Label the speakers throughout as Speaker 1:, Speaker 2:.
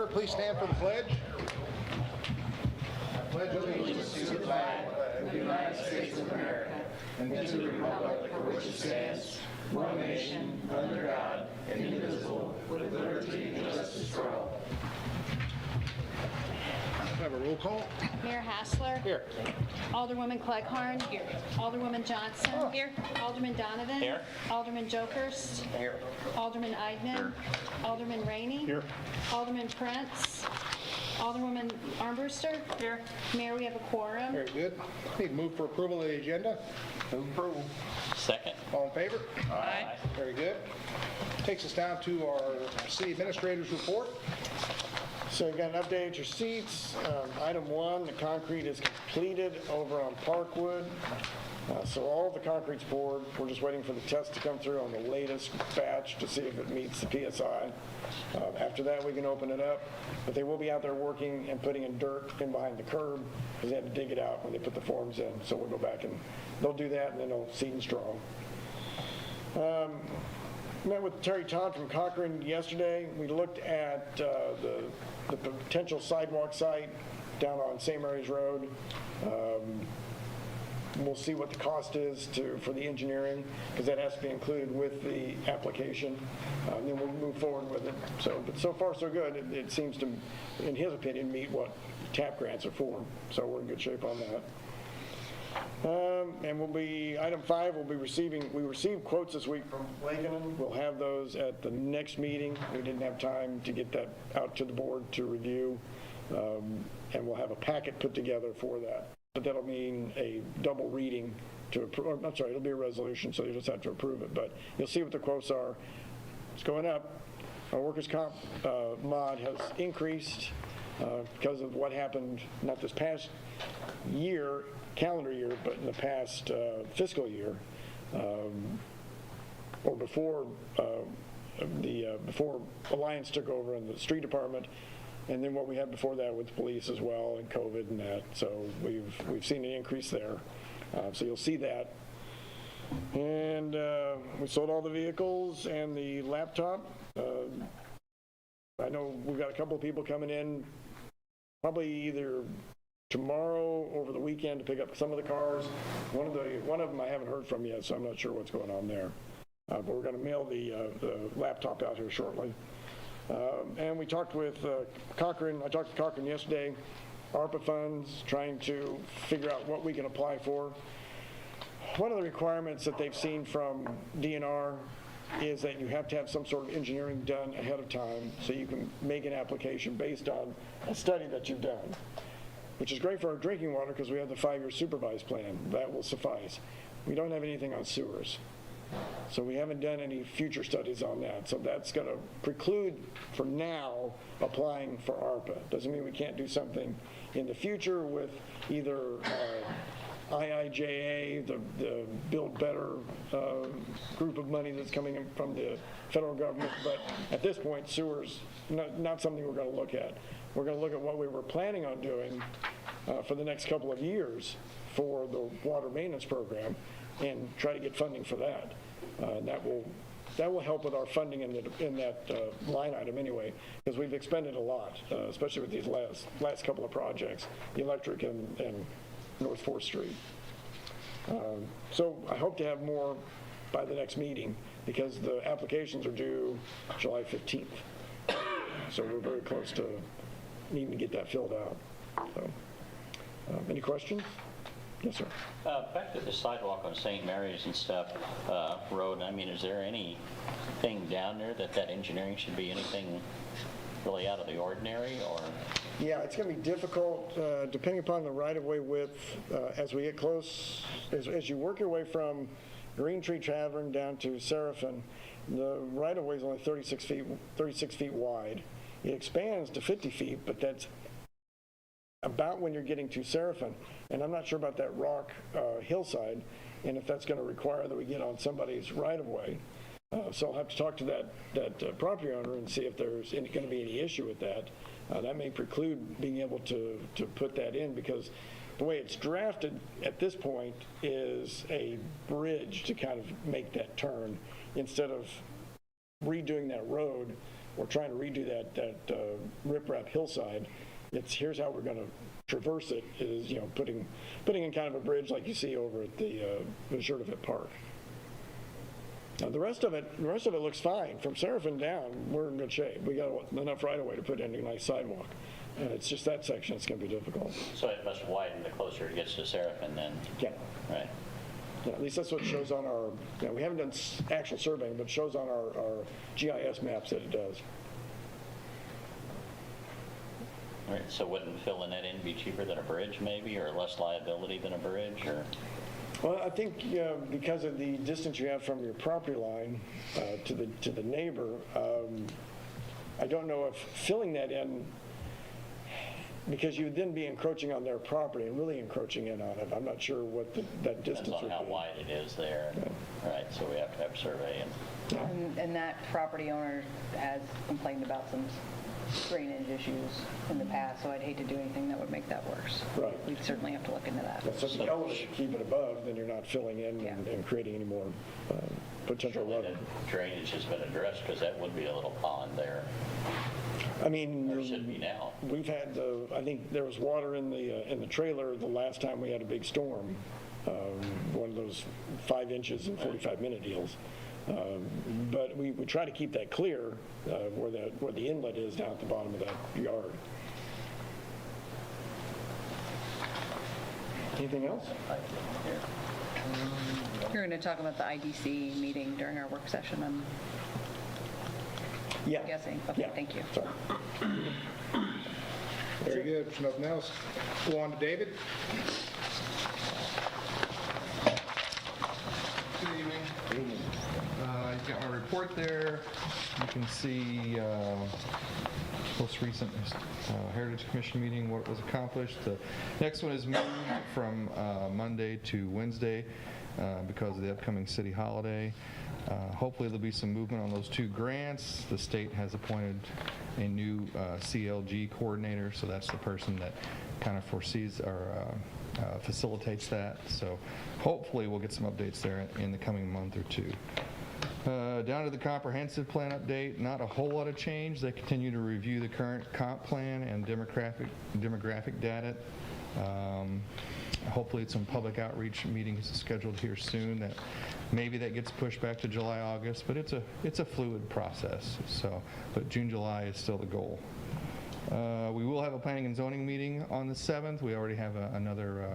Speaker 1: Please stand for the pledge. I pledge allegiance to the flag of the United States of America and to the republic for which it stands, one nation, under God, indivisible, with liberty and justice for all. We have a roll call.
Speaker 2: Mayor Hassler.
Speaker 1: Here.
Speaker 2: Alderwoman Cleghorn. Here. Alderwoman Johnson. Here. Alderman Donovan. Here. Alderman Jokers.
Speaker 1: Here.
Speaker 2: Alderman Eidman. Here. Alderman Rainey.
Speaker 1: Here.
Speaker 2: Alderman Prince. Alderwoman Armbruster. Here. Mayor, we have a quorum.
Speaker 1: Very good. Need to move for approval of the agenda. Move approval.
Speaker 3: Second.
Speaker 1: All in favor?
Speaker 3: Aye.
Speaker 1: Very good. Takes us down to our city administrator's report.
Speaker 4: So you got an update at your seats. Item 1, the concrete is completed over on Parkwood. So all the concrete's poured. We're just waiting for the test to come through on the latest batch to see if it meets the PSI. After that, we can open it up. But they will be out there working and putting in dirt in behind the curb because they had to dig it out when they put the forms in. So we'll go back and they'll do that, and then they'll seed and strong. Met with Terry Todd from Cochrane yesterday. We looked at the potential sidewalk site down on St. Mary's Road. We'll see what the cost is for the engineering, because that has to be included with the application. Then we'll move forward with it. But so far so good. It seems to, in his opinion, meet what TAP grants are for. So we're in good shape on that. And item 5, we received quotes this week from Lakeland. We'll have those at the next meeting. We didn't have time to get that out to the board to review. And we'll have a packet put together for that. But that'll mean a double reading to approve. I'm sorry, it'll be a resolution, so you just have to approve it. But you'll see what the quotes are. It's going up. Our workers' comp mod has increased because of what happened, not this past year, calendar year, but in the past fiscal year, or before before Alliance took over in the street department, and then what we had before that with the police as well, and COVID and that. So we've seen an increase there. So you'll see that. And we sold all the vehicles and the laptop. I know we've got a couple of people coming in, probably either tomorrow over the weekend to pick up some of the cars. One of them I haven't heard from yet, so I'm not sure what's going on there. But we're going to mail the laptop out here shortly. And we talked with Cochrane. I talked to Cochrane yesterday. ARPA funds, trying to figure out what we can apply for. One of the requirements that they've seen from DNR is that you have to have some sort of engineering done ahead of time so you can make an application based on a study that you've done, which is great for our drinking water because we have the 5-year supervised plan. That will suffice. We don't have anything on sewers. So we haven't done any future studies on that. So that's going to preclude, for now, applying for ARPA. Doesn't mean we can't do something in the future with either IIJA, the Build Better group of money that's coming in from the federal government. But at this point, sewers, not something we're going to look at. We're going to look at what we were planning on doing for the next couple of years for the water maintenance program and try to get funding for that. That will help with our funding in that line item anyway, because we've expended a lot, especially with these last couple of projects, the electric and North 4th Street. So I hope to have more by the next meeting because the applications are due July 15th. So we're very close to needing to get that filled out. So, any questions? Yes, sir.
Speaker 3: Back to the sidewalk on St. Mary's and stuff road. I mean, is there anything down there that engineering should be anything really out of the ordinary, or?
Speaker 4: Yeah, it's going to be difficult depending upon the right-of-way width as we get close. As you work your way from Green Tree Tavern down to Seraphin, the right-of-way is only 36 feet wide. It expands to 50 feet, but that's about when you're getting to Seraphin. And I'm not sure about that rock hillside and if that's going to require that we get on somebody's right-of-way. So I'll have to talk to that property owner and see if there's going to be any issue with that. That may preclude being able to put that in because the way it's drafted at this point is a bridge to kind of make that turn instead of redoing that road or trying to redo that riprap hillside. It's here's how we're going to traverse it, is, you know, putting in kind of a bridge like you see over at the Shertifit Park. Now, the rest of it looks fine. From Seraphin down, we're in good shape. We got enough right of way to put in a nice sidewalk. It's just that section that's going to be difficult.
Speaker 3: So it must widen the closer it gets to Seraphin then?
Speaker 4: Yeah.
Speaker 3: Right.
Speaker 4: Yeah, at least that's what it shows on our, you know, we haven't done actual surveying, but it shows on our GIS maps that it does.
Speaker 3: All right, so wouldn't filling that in be cheaper than a bridge maybe, or less liability than a bridge, or?
Speaker 4: Well, I think because of the distance you have from your property line to the neighbor, I don't know if filling that in, because you would then be encroaching on their property and really encroaching in on it. I'm not sure what that distance would be.
Speaker 3: Depends on how wide it is there. Yeah. Right, so we have to have survey.
Speaker 5: And that property owner has complained about some drainage issues in the past, so I'd hate to do anything that would make that worse.
Speaker 4: Right.
Speaker 5: We'd certainly have to look into that.
Speaker 4: So if you elevate it, keep it above, then you're not filling in and creating any more potential
Speaker 3: Surely
Speaker 4: runoff.
Speaker 3: the drainage has been addressed, because that would be a little pond there,
Speaker 4: I mean,
Speaker 3: or should be now.
Speaker 4: we've had I think there was water in the trailer the last time we had a big storm, one of those 5 inches in 45-minute deals. But we try to keep that clear where the inlet is down at the bottom of that yard. Anything else?
Speaker 5: You're going to talk about the IDC meeting during our work session, I'm
Speaker 4: Yeah.
Speaker 5: guessing. Okay,
Speaker 4: Yeah.
Speaker 5: thank you.
Speaker 4: Sorry.
Speaker 1: Very good. If nothing else, go on to David.
Speaker 6: Good evening. You've got my report there. You can see most recent Heritage Commission meeting, what was accomplished. The next one is moved from Monday to Wednesday because of the upcoming city holiday. Hopefully there'll be some movement on those 2 grants. The state has appointed a new CLG coordinator, so that's the person that kind of foresees or facilitates that. So hopefully we'll get some updates there in the coming month or 2. Down to the comprehensive plan update, not a whole lot of change. They continue to review the current comp plan and demographic data. Hopefully some public outreach meetings scheduled here soon. That maybe that gets pushed back to July, August, but it's a fluid process. So, but June, July is still the goal. We will have a planning and zoning meeting on the 7th. We already have another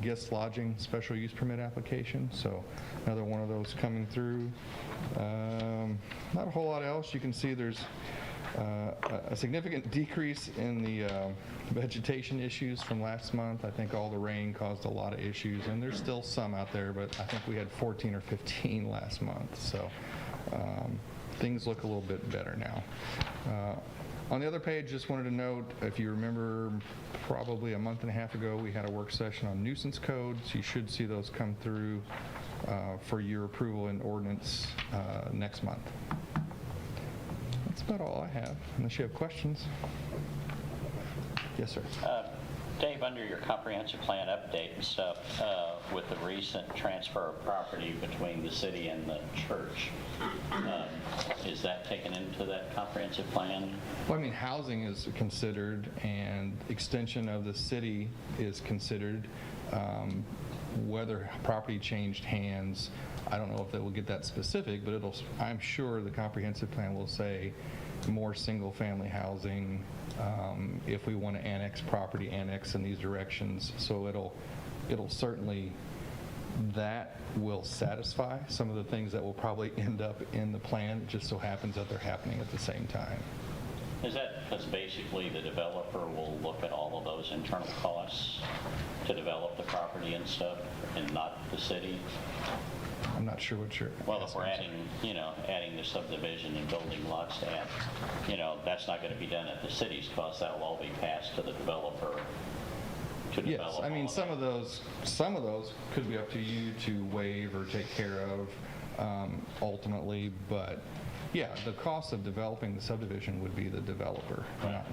Speaker 6: guest lodging special use permit application, so another one of those coming through. Not a whole lot else. You can see there's a significant decrease in the vegetation issues from last month. I think all the rain caused a lot of issues, and there's still some out there, but I think we had 14 or 15 last month, so things look a little bit better now. On the other page, just wanted to note, if you remember, probably a month and a half ago, we had a work session on nuisance codes. You should see those come through for your approval in ordinance next month. That's about all I have, unless you have questions. Yes, sir.
Speaker 3: Dave, under your comprehensive plan update and stuff, with the recent transfer of property between the city and the church, is that taken into that comprehensive plan?
Speaker 6: Well, I mean, housing is considered, and extension of the city is considered. Whether property changed hands, I don't know if they will get that specific, but I'm sure the comprehensive plan will say more single-family housing. If we want to annex property, annex in these directions. So it'll certainly, that will satisfy some of the things that will probably end up in the plan. It just so happens that they're happening at the same time.
Speaker 3: Is that because basically the developer will look at all of those internal costs to develop the property and stuff, and not the city?
Speaker 6: I'm not sure what you're
Speaker 3: Well, if we're
Speaker 6: asking.
Speaker 3: adding the subdivision and building lots to add, that's not going to be done at the city's cost. That will all be passed to the developer to
Speaker 6: Yes,
Speaker 3: develop.
Speaker 6: I mean,
Speaker 3: all
Speaker 6: some
Speaker 3: that.
Speaker 6: of those could be up to you to waive or take care of ultimately, but yeah, the cost of developing the subdivision would be the developer,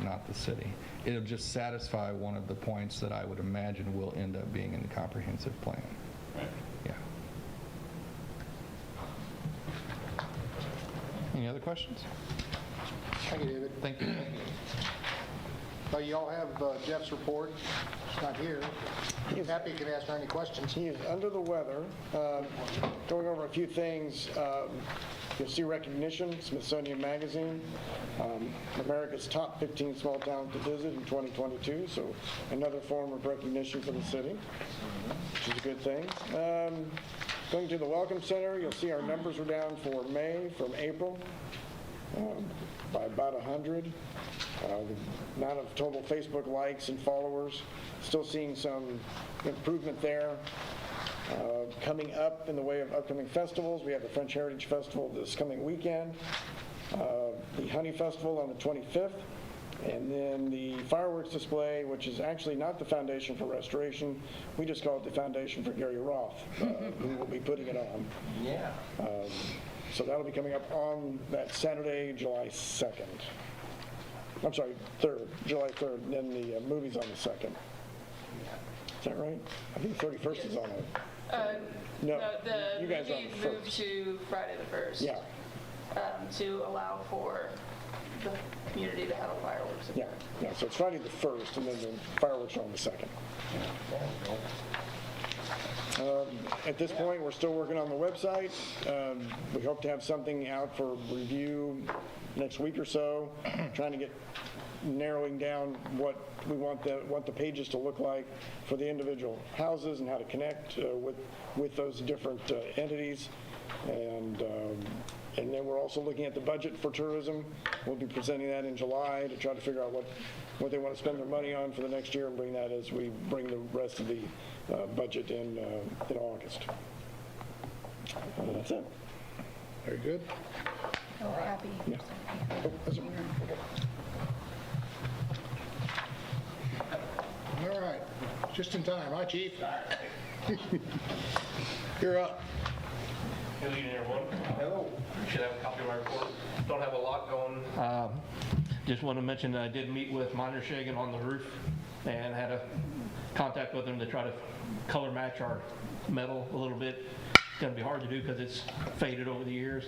Speaker 6: not the city. It'll just satisfy one of the points that I would imagine will end up being in the comprehensive plan.
Speaker 3: Right.
Speaker 6: Yeah. Any other questions?
Speaker 7: Thank you, David.
Speaker 6: Thank you.
Speaker 7: Well, you all have Jeff's report. He's not here. He's happy you can ask her any questions.
Speaker 4: He is under the weather. Going over a few things, you'll see recognition, Smithsonian Magazine, America's top 15 small towns to visit in 2022, so another form of recognition for the city, which is a good thing. Going to the Welcome Center, you'll see our numbers are down for May from April by about 100. The amount of total Facebook likes and followers, still seeing some improvement there. Coming up in the way of upcoming festivals, we have the French Heritage Festival this coming weekend, the Honey Festival on the 25th, and then the fireworks display, which is actually not the Foundation for Restoration. We just call it the Foundation for Gary Roth, who will be putting it on.
Speaker 1: Yeah.
Speaker 4: So that'll be coming up on that Saturday, July 2nd. I'm sorry, 3rd, July 3rd, and then the movie's on the 2nd. Is that right? I think 31st is on it. No,
Speaker 8: the
Speaker 4: you guys are on
Speaker 8: movie
Speaker 4: the
Speaker 8: moved
Speaker 4: 1st.
Speaker 8: to Friday the 1st.
Speaker 4: Yeah,
Speaker 8: To allow for the community to have a fireworks event.
Speaker 4: yeah, so it's Friday the 1st, and then the fireworks are on the 2nd. At this point, we're still working on the website. We hope to have something out for review next week or so, trying to get narrowing down what we want the pages to look like for the individual houses and how to connect with those different entities. And then we're also looking at the budget for tourism. We'll be presenting that in July to try to figure out what they want to spend their money on for the next year and bring that as we bring the rest of the budget in August. That's it.
Speaker 7: Very good.
Speaker 5: Oh, happy.
Speaker 4: Yeah. Oh, that's it.
Speaker 7: All right. Just in time, huh, Chief? You're up.
Speaker 9: Good evening, everyone. Hello. You should have a copy of my report. Don't have a lot going. Just want to mention that I did meet with Miner Shagan on the roof and had a contact with him to try to color match our metal a little bit. It's going to be hard to do because it's faded over the years.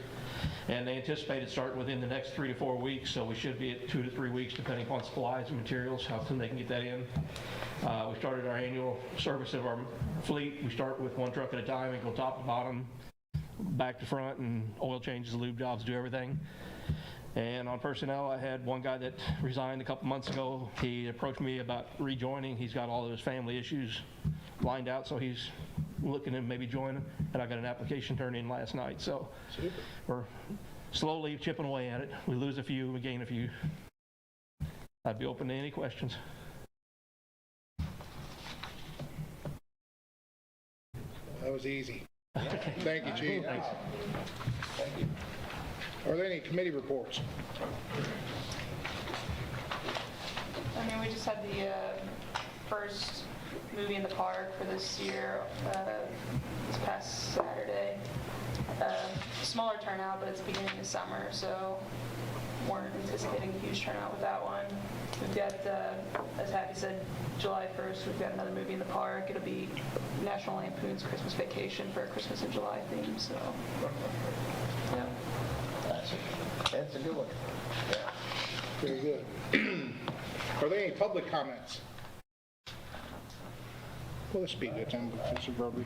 Speaker 9: And they anticipate it starting within the next 3 to 4 weeks, so we should be at 2 to 3 weeks depending upon supplies and materials, how soon they can get that in. We started our annual service of our fleet. We start with one truck at a time and go top to bottom, back to front, and oil changes, lube jobs, do everything. And on personnel, I had one guy that resigned a couple months ago. He approached me about rejoining. He's got all of his family issues lined out, so he's looking to maybe join, and I got an application turned in last night. So we're slowly chipping away at it. We lose a few, we gain a few. I'd be open to any questions.
Speaker 7: That was easy. Thank you, Chief.
Speaker 9: Thanks.
Speaker 7: Thank you. Are there any committee reports?
Speaker 8: I mean, we just had the first movie in the park for this year, this past Saturday. Smaller turnout, but it's beginning of summer, so weren't anticipating a huge turnout with that one. We've got, as Happy said, July 1st, we've got another movie in the park. It'll be National Lampoon's Christmas Vacation for a Christmas in July theme, so, yeah.
Speaker 1: That's a good one. Yeah.
Speaker 7: Very good. Are there any public comments? Well, this would be a good time, Mr. Broberg.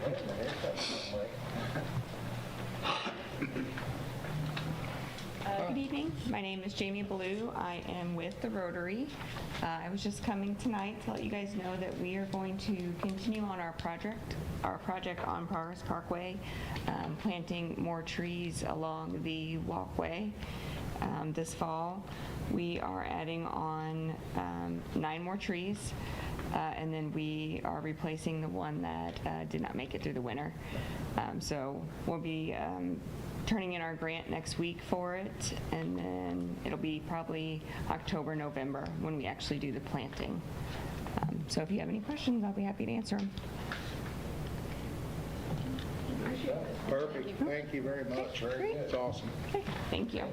Speaker 10: Good evening. My name is Jamie Ballou. I am with the Rotary. I was just coming tonight to let you guys know that we are going to continue on our project on Progress Parkway, planting more trees along the walkway this fall. We are adding on 9 more trees, and then we are replacing the one that did not make it through the winter. So we'll be turning in our grant next week for it, and then it'll be probably October, November when we actually do the planting. So if you have any questions, I'll be happy to answer them.
Speaker 7: Perfect. Thank you very much.
Speaker 10: great.
Speaker 7: That's awesome.
Speaker 10: Okay, thank you.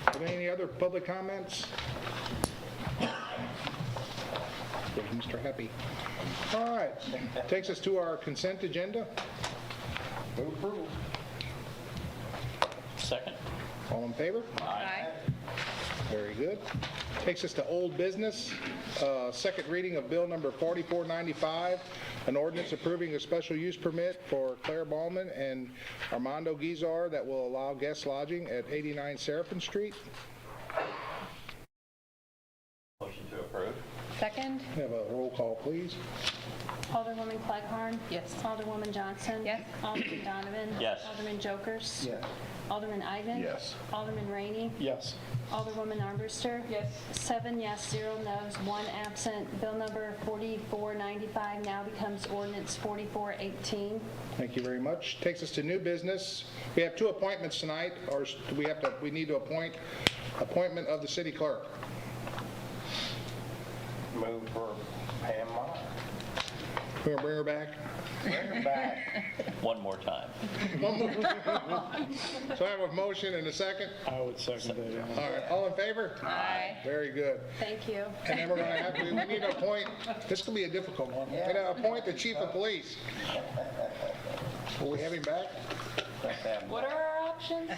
Speaker 7: Are there any other public comments? There's Mr. Happy. All right. Takes us to our consent agenda.
Speaker 1: Move approval.
Speaker 3: Second?
Speaker 7: All in favor?
Speaker 5: Aye.
Speaker 7: Very good. Takes us to old business. Second reading of bill number 4495, an ordinance approving a special use permit for Claire Ballman and Armando Guizar that will allow guest lodging at 89 Seraphim Street.
Speaker 3: Motion to approve?
Speaker 5: Second?
Speaker 7: Have a roll call, please.
Speaker 2: Alderwoman Clegg-Harn.
Speaker 5: Yes.
Speaker 2: Alderwoman Johnson.
Speaker 5: Yes.
Speaker 2: Alderman Donovan.
Speaker 3: Yes.
Speaker 2: Alderman Jokers.
Speaker 1: Yes.
Speaker 2: Alderman Eidman.
Speaker 1: Yes.
Speaker 2: Alderman Rainey.
Speaker 4: Yes.
Speaker 2: Alderwoman Armbruster.
Speaker 8: Yes.
Speaker 2: 7 yes, 0 no's, 1 absent. Bill number 4495 now becomes ordinance 4418.
Speaker 7: Thank you very much. Takes us to new business. We have two appointments tonight, or we need to appointment of the city clerk.
Speaker 1: Move for Pam Meyer.
Speaker 7: We're gonna bring her back.
Speaker 1: Bring her back.
Speaker 3: One more time.
Speaker 7: So I have a motion and a second.
Speaker 4: I would second that. Yeah.
Speaker 7: All right, all in favor?
Speaker 5: Aye.
Speaker 7: Very good.
Speaker 2: Thank you.
Speaker 7: And then we're gonna have to, we need to appoint, this could be a difficult one. We're gonna appoint the chief of police. Will we have him back?
Speaker 8: What are our options?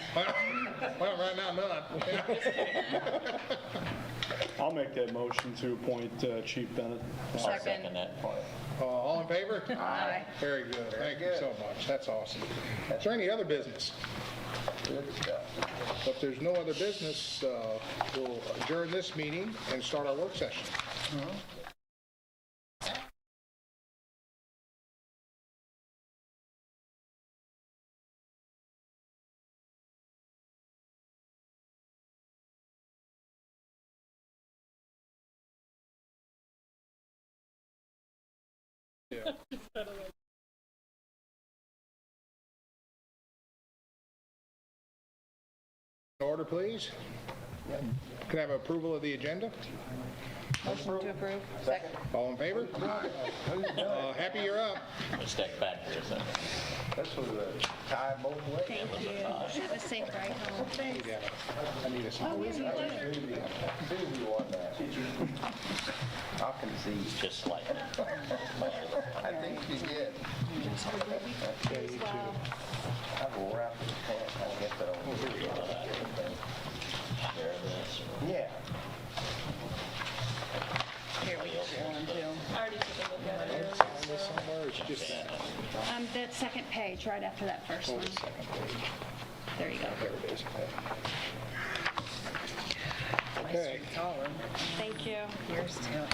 Speaker 7: Well, right now, none.
Speaker 4: I'll make that motion to appoint Chief Bennett.
Speaker 3: I'll second that.
Speaker 7: All in favor?
Speaker 5: Aye.
Speaker 7: Very good. Thank you so much. That's awesome. Is there any other business?
Speaker 1: Good stuff.
Speaker 7: If there's no other business, we'll adjourn this meeting and start our work session. Order, please. Can I have approval of the agenda?
Speaker 5: Motion to approve. Second.
Speaker 7: All in favor? Happy you're up.
Speaker 3: Step back for a second.
Speaker 1: This was a tie both ways.
Speaker 2: Thank you. Have a safe ride home. Thanks.
Speaker 7: I need a sign.
Speaker 1: Susie won that. I can see.
Speaker 3: Just slightly.
Speaker 1: I think she did.
Speaker 2: Wow.
Speaker 1: I will wrap this pants. I'll get that over here.
Speaker 3: Share this.
Speaker 1: Yeah.
Speaker 5: Here, we get one too.
Speaker 8: I already took a look at it.
Speaker 7: Somewhere, it's just
Speaker 2: That second page, right after that first one. There you go.
Speaker 7: there it is. Okay.
Speaker 5: Taller.
Speaker 2: Thank you.
Speaker 5: Yours too.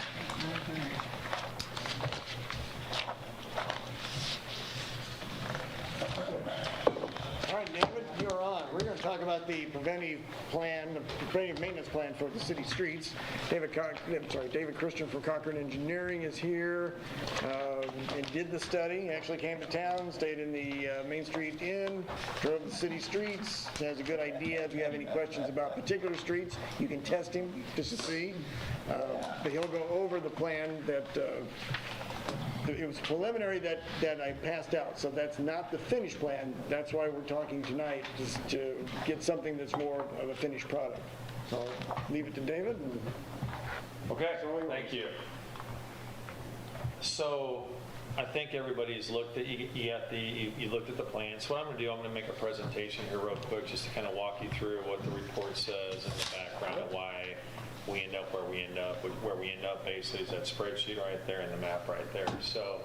Speaker 11: All right, David, you're on. We're going to talk about the preventive maintenance plan for the city streets. David Christian from Cochran Engineering is here and did the study. Actually came to town, stayed in the Main Street Inn, drove the city streets, has a good idea. If you have any questions about particular streets, you can test him just to see. But he'll go over the plan that it was preliminary that I passed out, so that's not the finished plan. That's why we're talking tonight, just to get something that's more of a finished product. So I'll leave it to David.
Speaker 12: Okay, thank you. So I think everybody's looked at, you looked at the plan. So what I'm going to do, I'm going to make a presentation here real quick just to kind of walk you through what the report says and the background of why we end up where we end up. Where we end up basically is that spreadsheet right there and the map right there. So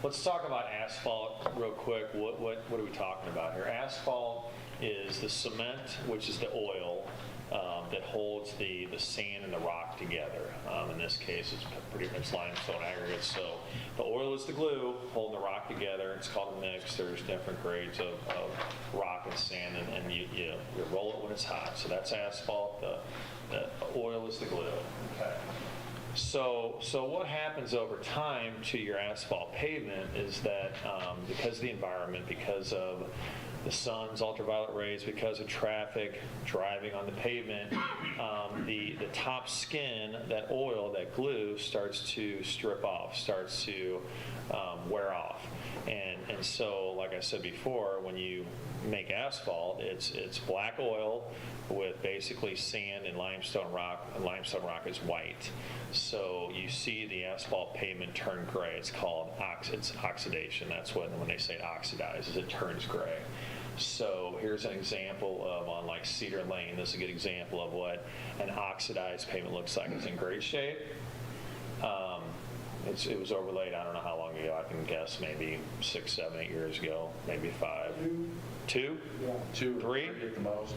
Speaker 12: let's talk about asphalt real quick. What are we talking about here? Asphalt is the cement, which is the oil that holds the sand and the rock together. In this case, it's pretty much limestone aggregate. So the oil is the glue holding the rock together. It's called a mix. There's different grades of rock and sand, and you roll it when it's hot. So that's asphalt. The oil is the glue. Okay. So what happens over time to your asphalt pavement is that because of the environment, because of the sun's ultraviolet rays, because of traffic driving on the pavement, the top skin, that oil, that glue, starts to strip off, starts to wear off. And so, like I said before, when you make asphalt, it's black oil with basically sand and limestone rock. And limestone rock is white. So you see the asphalt pavement turn gray. It's called oxidation. That's when they say it oxidizes, it turns gray. So here's an example of on like Cedar Lane. This is a good example of what an oxidized pavement looks like. It's in great shape. It was overlaid, I don't know how long ago, I can guess maybe 6, 7, 8 years ago, maybe 5. 2?
Speaker 1: 2 or
Speaker 12: 3?
Speaker 1: 3 at the most.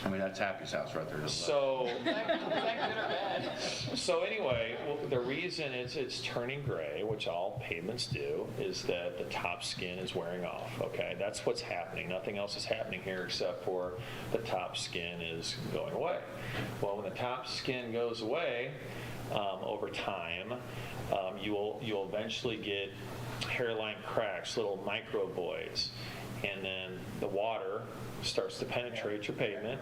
Speaker 1: I mean, that's Happy's house right there.
Speaker 12: So, so anyway, the reason it's turning gray, which all pavements do, is that the top skin is wearing off, okay? That's what's happening. Nothing else is happening here except for the top skin is going away. Well, when the top skin goes away, over time, you'll eventually get hairline cracks, little micro voids, and then the water starts to penetrate your pavement.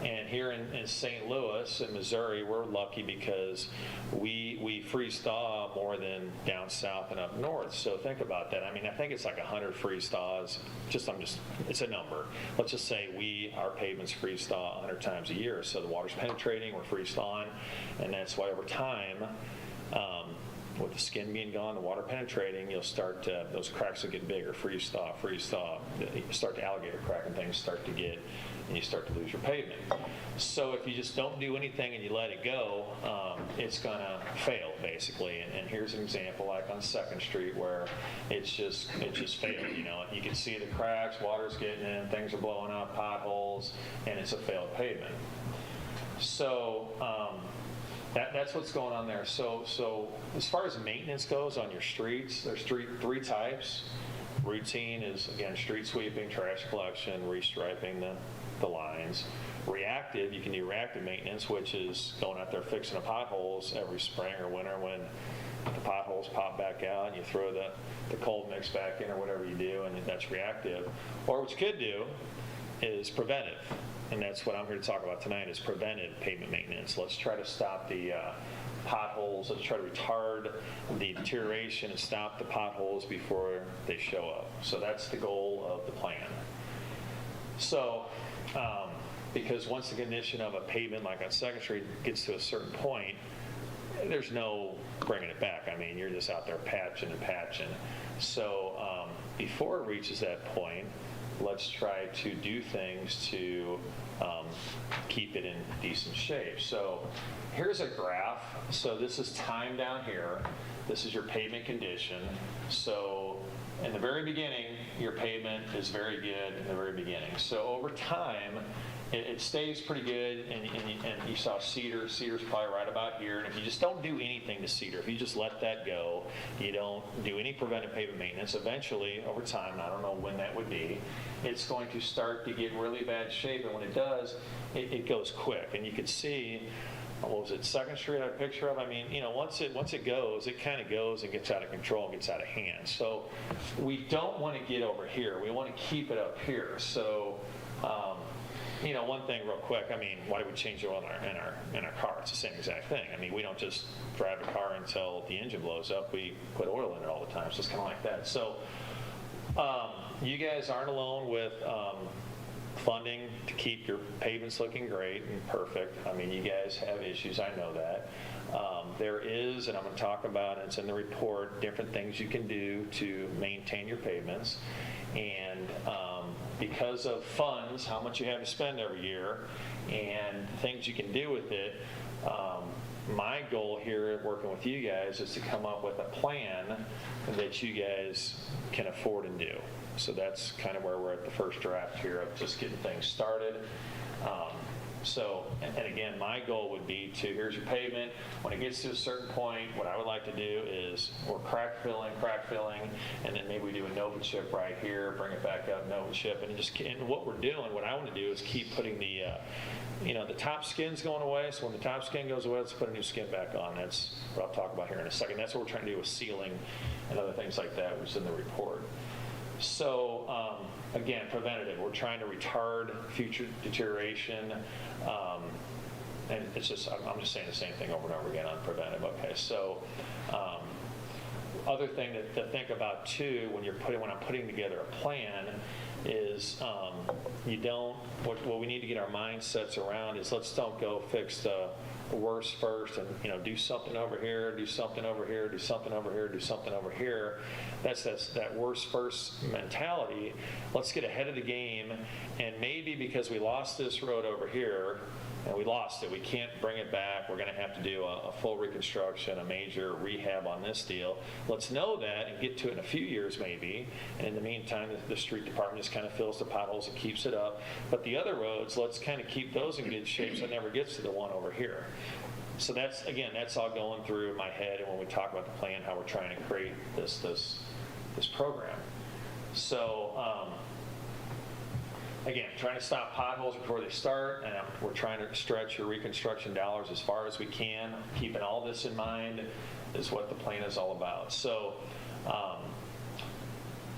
Speaker 12: And here in St. Louis, in Missouri, we're lucky because we freeze thaw more than down south and up north. So think about that. I mean, I think it's like 100 freeze thaws. It's a number. Let's just say our pavements freeze thaw 100 times a year. So the water's penetrating, we're freeze thawing, and that's why over time, with the skin being gone, the water penetrating, you'll start to, those cracks will get bigger, freeze thaw, you start to alligator crack and things start to get, and you start to lose your pavement. So if you just don't do anything and you let it go, it's gonna fail basically. And here's an example like on 2nd Street where it's just failed, you know. You can see the cracks, water's getting in, things are blowing up, potholes, and it's a failed pavement. So, that's what's going on there. So as far as maintenance goes on your streets, there's three types. Routine is, again, street sweeping, trash collection, restriping the lines. Reactive, you can do reactive maintenance, which is going out there fixing the potholes every spring or winter when the potholes pop back out and you throw the cold mix back in or whatever you do, and that's reactive. Or what you could do is preventive. And that's what I'm here to talk about tonight is preventive pavement maintenance. Let's try to stop the potholes. Let's try to retard the deterioration and stop the potholes before they show up. So that's the goal of the plan. So, because once the condition of a pavement like on 2nd Street gets to a certain point, there's no bringing it back. I mean, you're just out there patching and patching. So before it reaches that point, let's try to do things to keep it in decent shape. So here's a graph. So this is time down here. This is your pavement condition. So in the very beginning, your pavement is very good in the very beginning. So over time, it stays pretty good, and you saw Cedar's probably right about here, and if you just don't do anything to Cedar, if you just let that go, you don't do any preventive pavement maintenance, eventually, over time, I don't know when that would be, it's going to start to get really bad shape, and when it does, it goes quick, and you can see, what was it, 2nd Street I had a picture of? I mean, you know, once it goes, it kind of goes and gets out of control and gets out of hand. So we don't want to get over here. We want to keep it up here. So, you know, one thing real quick, I mean, why do we change the oil in our car? It's the same exact thing. I mean, we don't just drive a car until the engine blows up. We put oil in it all the time. So it's kind of like that. So you guys aren't alone with funding to keep your pavements looking great and perfect. I mean, you guys have issues. I know that. There is, and I'm going to talk about it, it's in the report, different things you can do to maintain your pavements. And because of funds, how much you have to spend every year, and things you can do with it, my goal here working with you guys is to come up with a plan that you guys can afford and do. So that's kind of where we're at the first draft here of just getting things started. So, and again, my goal would be to, here's your pavement. When it gets to a certain point, what I would like to do is we're crack filling, and then maybe we do a Nova chip right here, bring it back up, Nova chip, and what we're doing, what I want to do is keep putting the, you know, the top skin's going away, so when the top skin goes away, let's put a new skin back on. That's what I'll talk about here in a second. That's what we're trying to do with sealing and other things like that, which is in the report. So, again, preventative. We're trying to retard future deterioration. And it's just, I'm just saying the same thing over and over again on preventive. Okay, so other thing to think about too when I'm putting together a plan is what we need to get our mindsets around is let's don't go fix the worst first and, do something over here, do something over here, do something over here, do something over here. That's that worst first mentality. Let's get ahead of the game, and maybe because we lost this road over here, and we lost it, we can't bring it back. We're going to have to do a full reconstruction, a major rehab on this deal. Let's know that and get to it in a few years maybe. And in the meantime, the street department just kind of fills the potholes and keeps it up. But the other roads, let's kind of keep those in good shape so it never gets to the one over here. So that's all going through my head, and when we talk about the plan, how we're trying to create this program. So, again, trying to stop potholes before they start, and we're trying to stretch your reconstruction dollars as far as we can. Keeping all this in mind is what the plan is all about. So,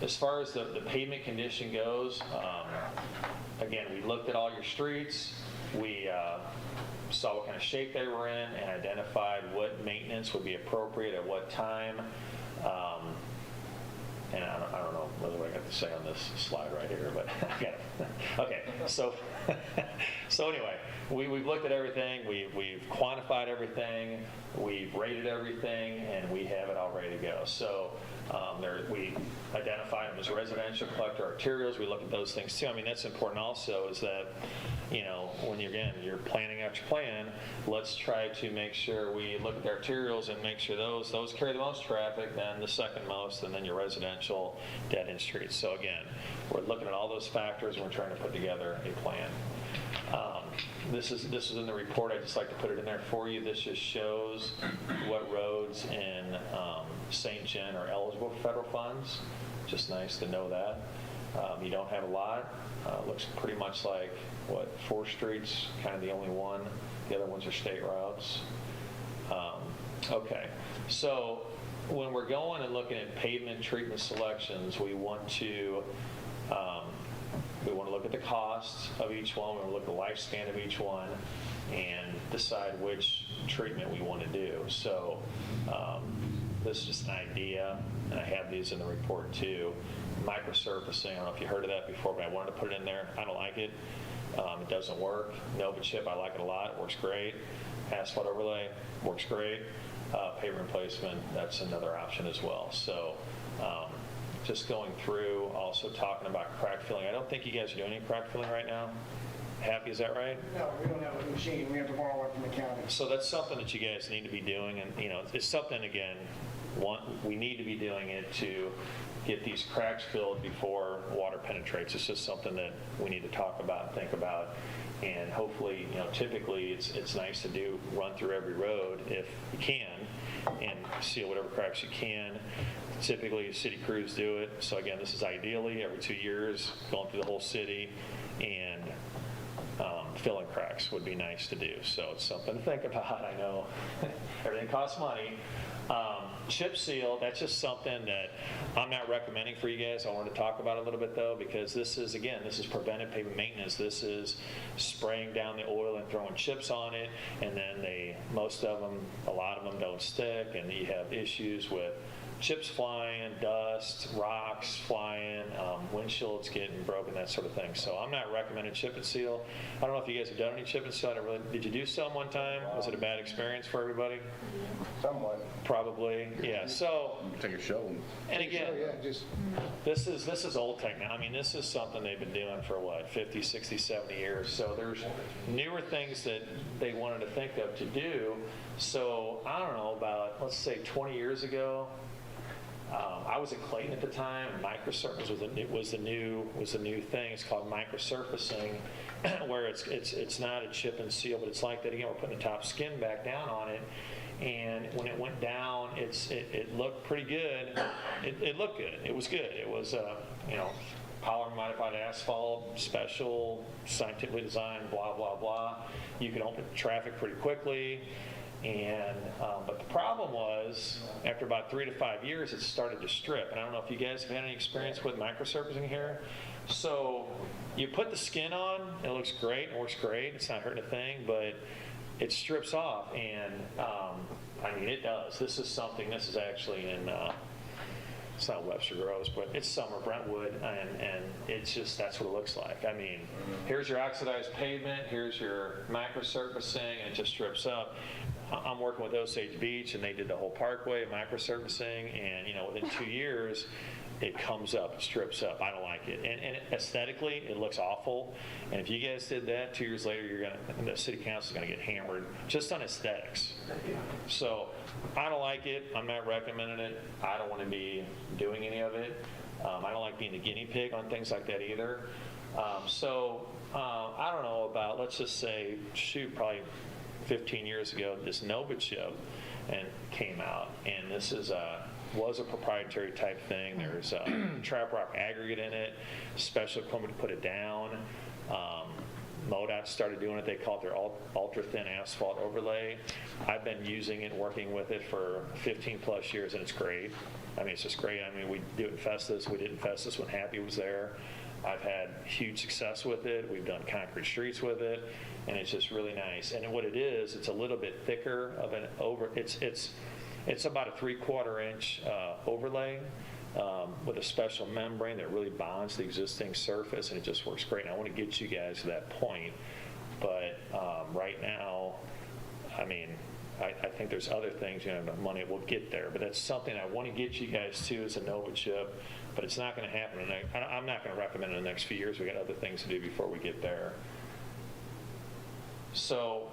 Speaker 12: as far as the pavement condition goes, again, we looked at all your streets. We saw what kind of shape they were in and identified what maintenance would be appropriate at what time. And I don't know what I got to say on this slide right here, but I got it. Okay, so anyway, we've looked at everything, we've quantified everything, we've rated everything, and we have it all ready to go. So we identified them as residential collector arterials. We look at those things too. I mean, that's important also, is that, when you're planning out your plan, let's try to make sure we look at the arterials and make sure those carry the most traffic, then the second most, and then your residential dead-end streets. So again, we're looking at all those factors, and we're trying to put together a plan. This is in the report. I just like to put it in there for you. This just shows what roads in St. John are eligible for federal funds. Just nice to know that. You don't have a lot. Looks pretty much like, 4th Street's kind of the only one. The other ones are state routes. Okay, so when we're going and looking at pavement treatment selections, we want to look at the costs of each one. We want to look at the lifespan of each one and decide which treatment we want to do. So this is just an idea, and I have these in the report too. Microsurfacing, I don't know if you heard of that before, but I wanted to put it in there. I don't like it. It doesn't work. Nova Chip, I like it a lot. It works great. Asphalt Overlay works great. Pavement replacement, that's another option as well. So just going through, also talking about crack filling. I don't think you guys are doing any crack filling right now. Happy, is that right?
Speaker 11: No, we don't have a machine. We have to borrow one from the county.
Speaker 12: So that's something that you guys need to be doing, and it's something, again, we need to be doing it to get these cracks filled before water penetrates. It's just something that we need to talk about and think about. And hopefully, typically it's nice to run through every road if you can and seal whatever cracks you can. Typically, city crews do it. So again, this is ideally every 2 years, going through the whole city, and filling cracks would be nice to do. So it's something to think about. I know everything costs money. Chip seal, that's just something that I'm not recommending for you guys. I wanted to talk about it a little bit though, because this is preventive pavement maintenance. This is spraying down the oil and throwing chips on it, and then a lot of them don't stick, and you have issues with chips flying, dust, rocks flying, windshields getting broken, that sort of thing. So I'm not recommending chip and seal. I don't know if you guys have done any chip and seal. Did you do some one time? Was it a bad experience for everybody?
Speaker 7: Somewhat.
Speaker 12: Probably, yeah. So
Speaker 1: Take a shovel.
Speaker 12: and again,
Speaker 7: Yeah, just
Speaker 12: this is old technology. I mean, this is something they've been doing for 50, 60, 70 years. So there's newer things that they wanted to think of to do. So I don't know, about, let's say 20 years ago, I was at Clayton at the time, and microsurface was the new thing. It's called microsurfacing, where it's not a chip and seal, but it's like that again. We're putting the top skin back down on it, and when it went down, it looked pretty good. It looked good. It was good. It was polymer modified asphalt, special, scientifically designed, blah blah blah. You can open traffic pretty quickly. But the problem was, after about 3 to 5 years, it started to strip. And I don't know if you guys have had any experience with microsurfacing here. So you put the skin on, it looks great, it works great, it's not hurting a thing, but it strips off. And I mean, it does. This is actually in it's not Webster Groves, but it's Summer, Brentwood, and it's just, that's what it looks like. I mean, here's your oxidized pavement, here's your microsurfacing, and it just strips up. I'm working with Osage Beach, and they did the whole parkway, microsurfacing, and, within 2 years, it comes up, it strips up. I don't like it. And aesthetically, it looks awful. And if you guys did that, 2 years later, the city council is going to get hammered just on aesthetics. So I don't like it. I'm not recommending it. I don't want to be doing any of it. I don't like being the guinea pig on things like that either. I don't know about, let's just say, probably 15 years ago, this Nova chip came out. And this was a proprietary type thing. There's trap rock aggregate in it, special equipment to put it down. MoDOT started doing it. They call it their ultra thin asphalt overlay. I've been using it, working with it for 15 plus years, and it's great. I mean, it's just great. I mean, we do it in Festus. We did it in Festus when Happy was there. I've had huge success with it. We've done concrete streets with it, and it's just really nice. And what it is, it's a little bit thicker of an it's about a 3/4 inch overlay with a special membrane that really bonds the existing surface, and it just works great. And I want to get you guys to that point, but right now, I mean, I think there's other things, the money will get there, but that's something I want to get you guys to as a Nova chip, but it's not going to happen. I'm not going to recommend it in the next few years. We got other things to do before we get there. So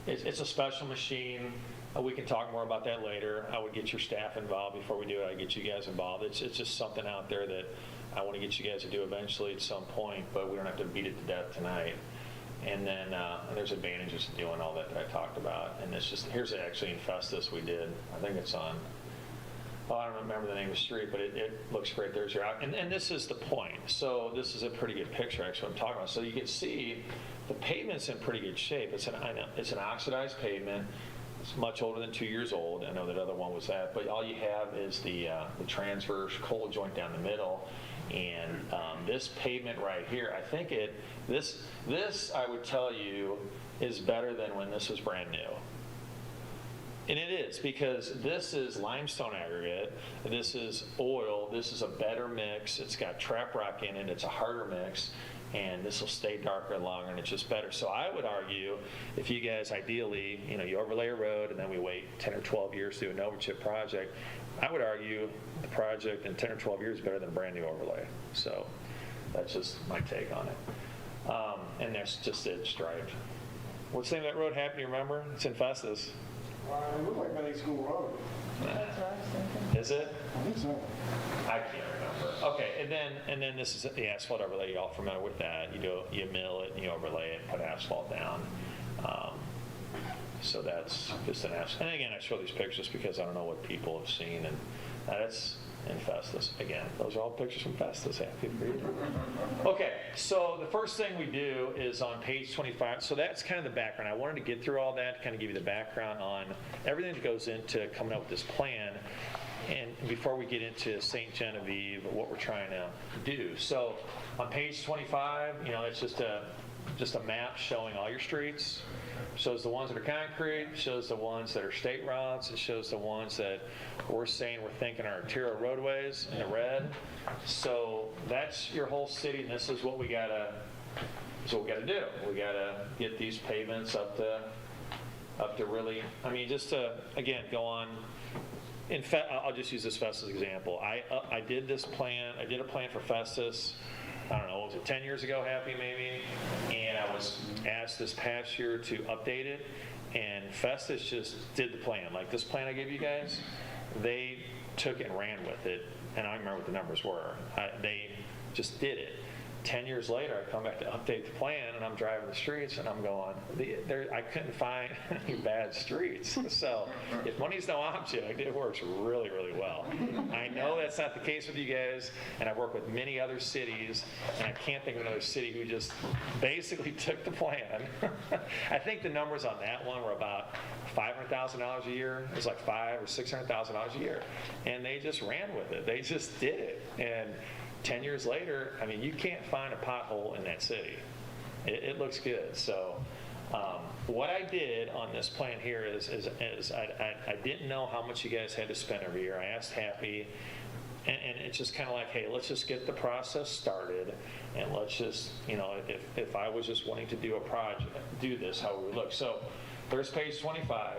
Speaker 12: it's a special machine. We can talk more about that later. I would get your staff involved before we do it. I'd get you guys involved. It's just something out there that I want to get you guys to do eventually at some point, but we don't have to beat it to death tonight. And then and there's advantages to doing all that I talked about. And here's actually in Festus we did. I think it's on, I don't remember the name of the street, but it looks great. There's your out. And this is the point. So this is a pretty good picture, actually, what I'm talking about. So you can see the pavement's in pretty good shape. It's an oxidized pavement. It's much older than 2 years old. I know that other one was that, but all you have is the transverse coal joint down the middle, and this pavement right here. I think this I would tell you is better than when this was brand new, and it is because this is limestone aggregate. This is oil. This is a better mix. It's got trap rock in it. It's a harder mix. And this will stay darker longer, and it's just better. So I would argue, if you guys ideally, you overlay a road, and then we wait 10 or 12 years to do a Nova chip project, I would argue the project in 10 or 12 years is better than a brand new overlay. So that's just my take on it. And that's just it, striped. What's the name of that road, Happy, you remember? It's in Festus.
Speaker 11: It looked like Benny School Road.
Speaker 5: That's what I was thinking.
Speaker 12: Is it?
Speaker 11: I think so.
Speaker 12: I can't remember. Okay, and then this is the asphalt overlay. You all familiar with that? You mill it and you overlay it, put asphalt down. So that's just an asphalt. And again, I show these pictures because I don't know what people have seen, and that's in Festus. Again, those are all pictures from Festus. Happy to read. Okay, so the first thing we do is on page 25. So that's kind of the background. I wanted to get through all that, kind of give you the background on everything that goes into coming up with this plan. And before we get into St. Genevieve, what we're trying to do. So on page 25, it's just a map showing all your streets. Shows the ones that are concrete, shows the ones that are state routes, it shows the ones that we're thinking are arterial roadways in the red. So that's your whole city, and this is what we gotta do. We gotta get these pavements up to really, just to, again, go on. In fact, I'll just use this Festus example. I did a plan for Festus, I don't know, what was it, 10 years ago, Happy, maybe? And I was asked this past year to update it, and Festus just did the plan. Like this plan I gave you guys, they took it and ran with it, and I don't remember what the numbers were. They just did it. 10 years later, I come back to update the plan, and I'm driving the streets, and I'm going, I couldn't find any bad streets. So if money's no object, it works really, really well. I know that's not the case with you guys, and I've worked with many other cities, and I can't think of another city who just basically took the plan. I think the numbers on that one were about $500,000 a year. It was like $500,000 or $600,000 a year, and they just ran with it. They just did it, and 10 years later, you can't find a pothole in that city. It looks good. So what I did on this plan here is I didn't know how much you guys had to spend every year. I asked Happy, And it's just kind of like, hey, let's just get the process started, and let's just, if I was just wanting to do a project, do this, how it would look. So there's page 25,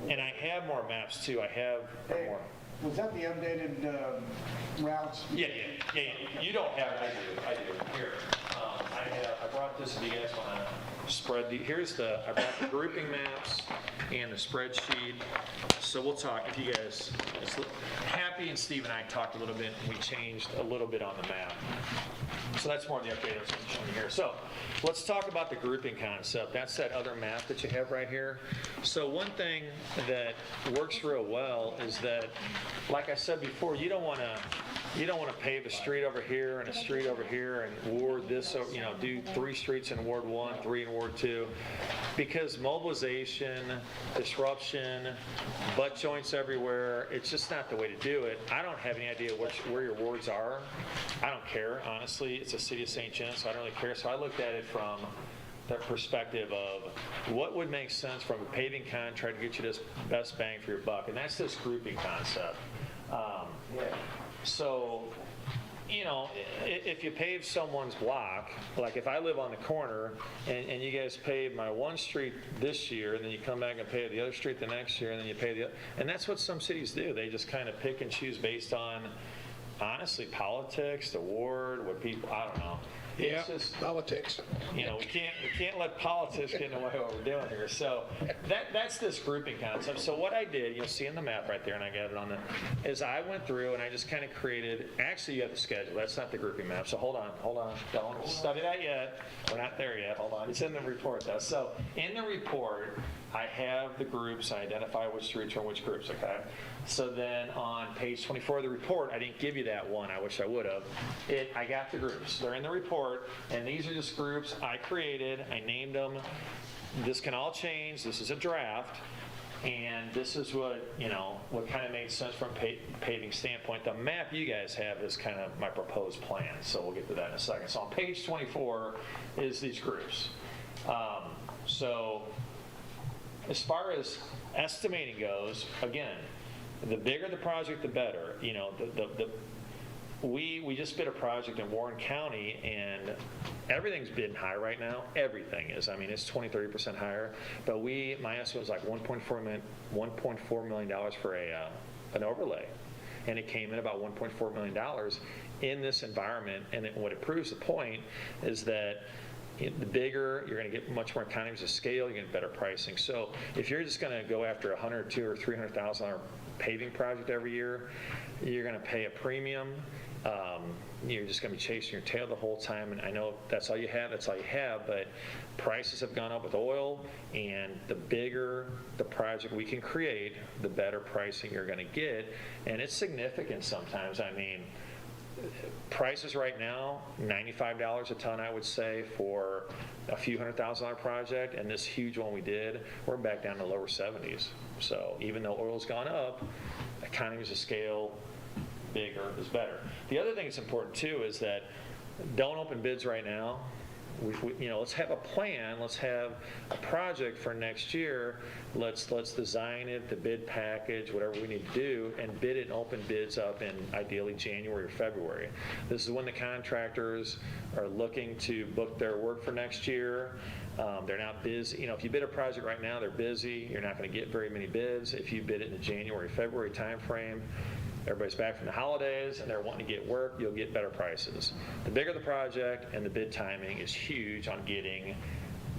Speaker 12: and I have more maps too. I have more.
Speaker 11: Was that the updated routes?
Speaker 12: Yeah. You don't have it. I do. Here, I brought this. If you guys want to spread I brought the grouping maps and the spreadsheet. So we'll talk. If you guys, Happy and Steve and I talked a little bit, and we changed a little bit on the map. So that's more of the update that's showing here. So let's talk about the grouping concept. That's that other map that you have right here. So one thing that works real well is that, like I said before, you don't want to pave a street over here and a street over here and ward this, do 3 streets in Ward 1, 3 in Ward 2, because mobilization, disruption, butt joints everywhere, it's just not the way to do it. I don't have any idea where your wards are. I don't care, honestly. It's a city of St. John, so I don't really care. So I looked at it from the perspective of what would make sense from a paving contract to get you this best bang for your buck, and that's this grouping concept. So, if you pave someone's block, like if I live on the corner and you guys pave my one street this year, and then you come back and pave the other street the next year, and then you pave the other, and that's what some cities do. They just kind of pick and choose based on, honestly, politics, the ward, what people, I don't know. It's just
Speaker 7: politics.
Speaker 12: We can't let politics get in the way of what we're doing here. So that's this grouping concept. So what I did, you'll see in the map right there, and I got it on is I went through and I just kind of created. Actually, you have the schedule. That's not the grouping map. So hold on, don't study that yet. We're not there yet. Hold on. It's in the report though. So in the report, I have the groups. I identify which streets are which groups. Okay. So then on page 24 of the report, I didn't give you that one. I wish I would have. I got the groups. They're in the report, and these are just groups I created. I named them. This can all change. This is a draft, and this is what kind of made sense from a paving standpoint. The map you guys have is kind of my proposed plan, so we'll get to that in a second. So on page 24 is these groups. So as far as estimating goes, again, the bigger the project, the better. We just bid a project in Warren County, and everything's bidding high right now. Everything is. I mean, it's 20-30% higher. But my estimate was like $1.4 million for an overlay, and it came in about $1.4 million in this environment. And what it proves the point is that the bigger, you're going to get much more economies of scale, you're going to get better pricing. So if you're just going to go after a $100,000, $200,000, or $300,000 paving project every year, you're going to pay a premium. You're just going to be chasing your tail the whole time. And I know that's all you have, but prices have gone up with oil, and the bigger the project we can create, the better pricing you're going to get. And it's significant sometimes. I mean, prices right now, $95 a ton, I would say, for a few $100,000 project, and this huge one we did, we're back down to lower 70s. So even though oil's gone up, economies of scale, bigger is better. The other thing that's important too is that don't open bids right now. Let's have a plan. Let's have a project for next year. Let's design it, the bid package, whatever we need to do, and bid it and open bids up in ideally January or February. This is when the contractors are looking to book their work for next year. They're not busy. If you bid a project right now, they're busy. You're not going to get very many bids. If you bid it in the January, February timeframe, everybody's back from the holidays and they're wanting to get work, you'll get better prices. The bigger the project, and the bid timing is huge on getting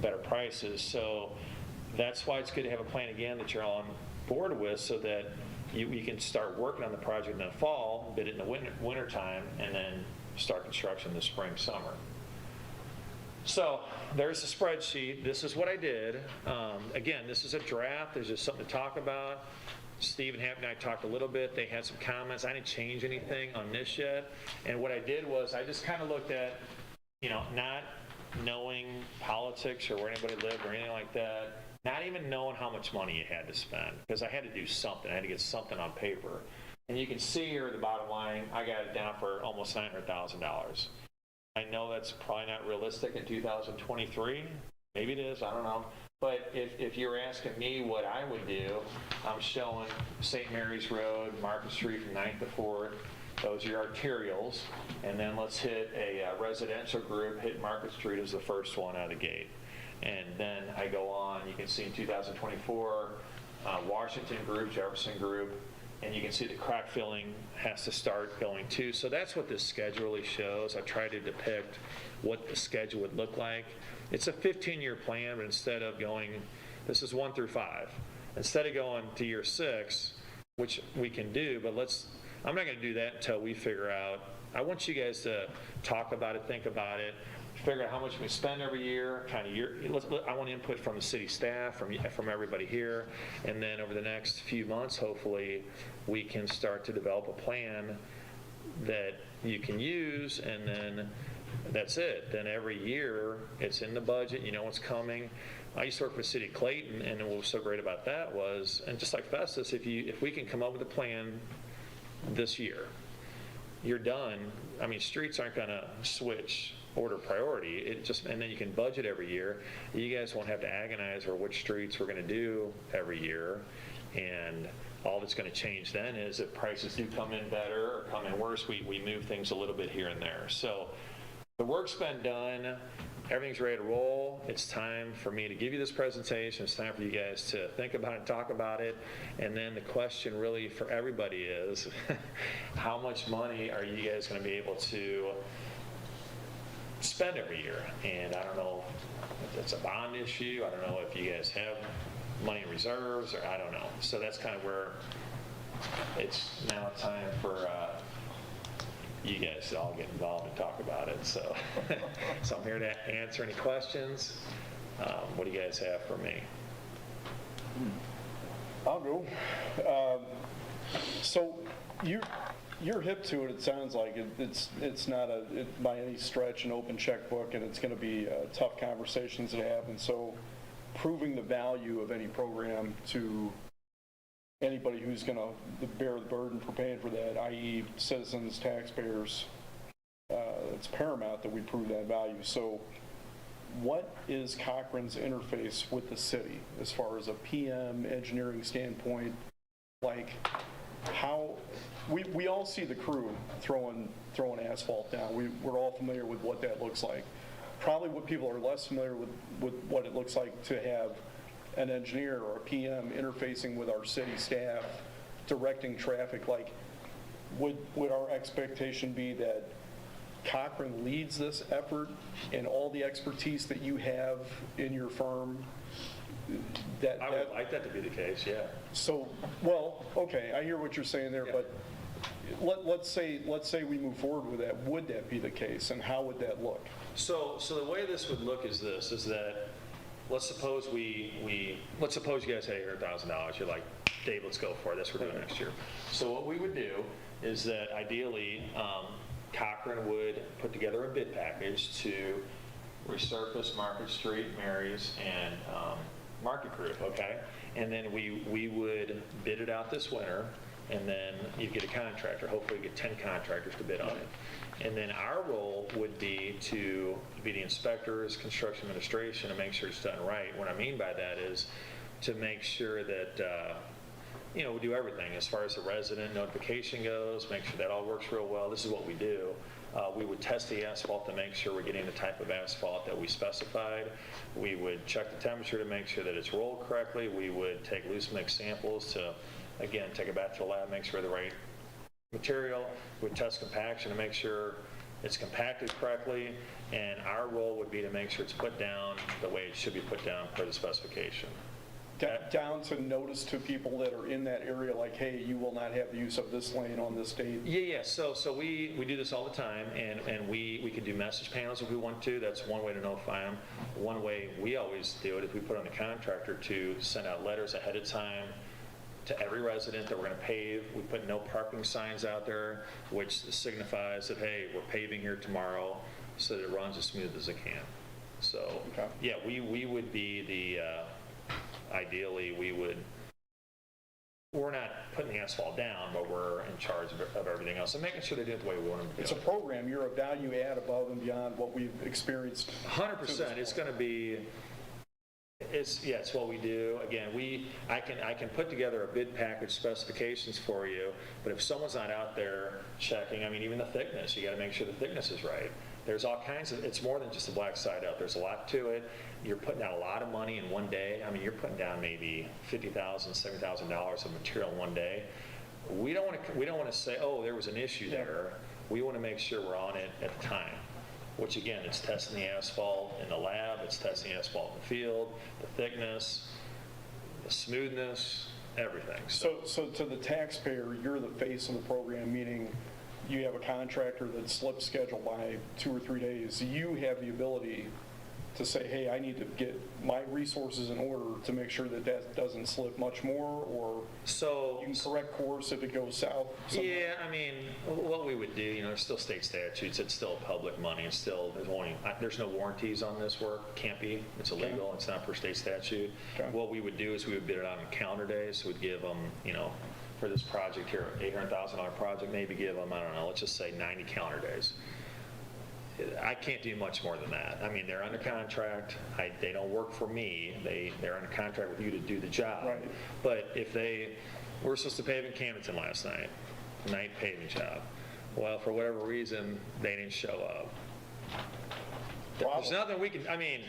Speaker 12: better prices. So that's why it's good to have a plan again that you're on board with, so that you can start working on the project in the fall, bid it in the winter time, and then start construction this spring, summer. So there's the spreadsheet. This is what I did. Again, this is a draft. There's just something to talk about. Steve and Happy and I talked a little bit. They had some comments. I didn't change anything on this yet. And what I did was I just kind of looked at, not knowing politics or where anybody lived or anything like that, not even knowing how much money you had to spend, because I had to do something. I had to get something on paper. And you can see here at the bottom line, I got it down for almost $900,000. I know that's probably not realistic in 2023, Maybe it is, I don't know. But if you're asking me what I would do, I'm showing St. Mary's Road, Market Street from 9th to 4th. Those are your arterials. And then let's hit a residential group, hit Market Street as the first one out of the gate. And then I go on, you can see in 2024, Washington group, Jefferson group, and you can see the crack filling has to start going too. So that's what this schedule really shows. I try to depict what the schedule would look like. It's a 15-year plan, but instead of going, this is 1 through 5. Instead of going to year 6, which we can do, but I'm not going to do that until we figure out. I want you guys to talk about it, think about it, figure out how much we spend every year, kind of I want input from the city staff, from everybody here, and then over the next few months, hopefully, we can start to develop a plan that you can use, and then that's it. Then every year, it's in the budget, you know what's coming. I used to work for the city of Clayton, and what was so great about that was, and just like Festus, if we can come up with a plan this year, you're done. I mean, streets aren't going to switch order priority. And then you can budget every year. You guys won't have to agonize over which streets we're going to do every year. And all that's going to change then is if prices do come in better or come in worse, we move things a little bit here and there. So the work's been done. Everything's ready to roll. It's time for me to give you this presentation. It's time for you guys to think about it, talk about it. And then the question really for everybody is, how much money are you guys going to be able to spend every year? And I don't know if it's a bond issue. I don't know if you guys have money in reserves, or I don't know. So that's kind of where it's now time for you guys to all get involved and talk about it. So, so I'm here to answer any questions. What do you guys have for me?
Speaker 4: I'll go. So you're hip to it. It sounds like it's not by any stretch an open checkbook, and it's going to be tough conversations to have. And so, proving the value of any program to anybody who's going to bear the burden for paying for that, i.e., citizens, taxpayers, it's paramount that we prove that value. So, what is Cochrane's interface with the city as far as a PM engineering standpoint? Like, how we all see the crew throwing asphalt down. We're all familiar with what that looks like. Probably what people are less familiar with what it looks like to have an engineer or a PM interfacing with our city staff, directing traffic. Like, would our expectation be that Cochrane leads this effort and all the expertise that you have in your firm?
Speaker 12: I would like that to be the case, yeah.
Speaker 4: So, well, okay, I hear what you're saying there, yeah. But let's say we move forward with that. Would that be the case, and how would that look?
Speaker 12: So the way this would look is this: is that let's suppose you guys had $100,000. You're like, Dave, let's go for it. That's what we're doing next year. So what we would do is that ideally, Cochrane would put together a bid package to resurface Market Street, Mary's, and Market Group, okay? And then we would bid it out this winter, and then you'd get a contractor. Hopefully you get 10 contractors to bid on it. And then our role would be to be the inspectors, construction administration, and make sure it's done right. What I mean by that is to make sure that, we do everything as far as the resident notification goes, make sure that all works real well. This is what we do. We would test the asphalt to make sure we're getting the type of asphalt that we specified. We would check the temperature to make sure that it's rolled correctly. We would take loose mix samples to, again, take it back to the lab, make sure the right material. We'd test compaction to make sure it's compacted correctly. And our role would be to make sure it's put down the way it should be put down per the specification.
Speaker 4: Down to notice to people that are in that area, like, hey, you will not have the use of this lane on this date?
Speaker 12: Yeah. So we do this all the time, and we can do message panels if we want to. That's one way to notify them. One way we always do it is we put on the contractor to send out letters ahead of time to every resident that we're going to pave. We put no parking signs out there, which signifies that, hey, we're paving here tomorrow, so that it runs as smooth as it can. So, okay. Yeah, we would be the... Ideally, we're not putting the asphalt down, but we're in charge of everything else and making sure they do it the way we want them to do.
Speaker 4: It's a program. You're a value add above and beyond what we've experienced.
Speaker 12: 100%. It's going to be It's what we do. Again, I can put together a bid package specifications for you, but if someone's not out there checking, I mean, even the thickness, you got to make sure the thickness is right. There's all kinds of, it's more than just a black side out. There's a lot to it. You're putting out a lot of money in one day. I mean, you're putting down maybe $50,000, $70,000 of material in one day. We don't want to say, oh, there was an issue there. We want to make sure we're on it at the time. Which again, it's testing the asphalt in the lab, it's testing the asphalt in the field, the thickness, the smoothness, everything.
Speaker 4: So to the taxpayer, you're the face of the program, meaning you have a contractor that slips schedule by 2 or 3 days. You have the ability to say, hey, I need to get my resources in order to make sure that that doesn't slip much more, or
Speaker 12: so
Speaker 4: you can correct course if it goes south somewhere.
Speaker 12: Yeah, I mean, what we would do, there's still state statutes, it's still public money, it's still, there's no warranties on this work, can't be, it's illegal, it's not per state statute.
Speaker 4: Okay.
Speaker 12: What we would do is we would bid it on calendar days, so we'd give them, for this project here, $800,000 project, maybe give them, I don't know, let's just say 90 calendar days. I can't do much more than that. I mean, they're under contract. They don't work for me. They're under contract with you to do the job.
Speaker 4: Right.
Speaker 12: But if we're supposed to pave in Camdenton last night paving job. Well, for whatever reason, they didn't show up. There's nothing we can,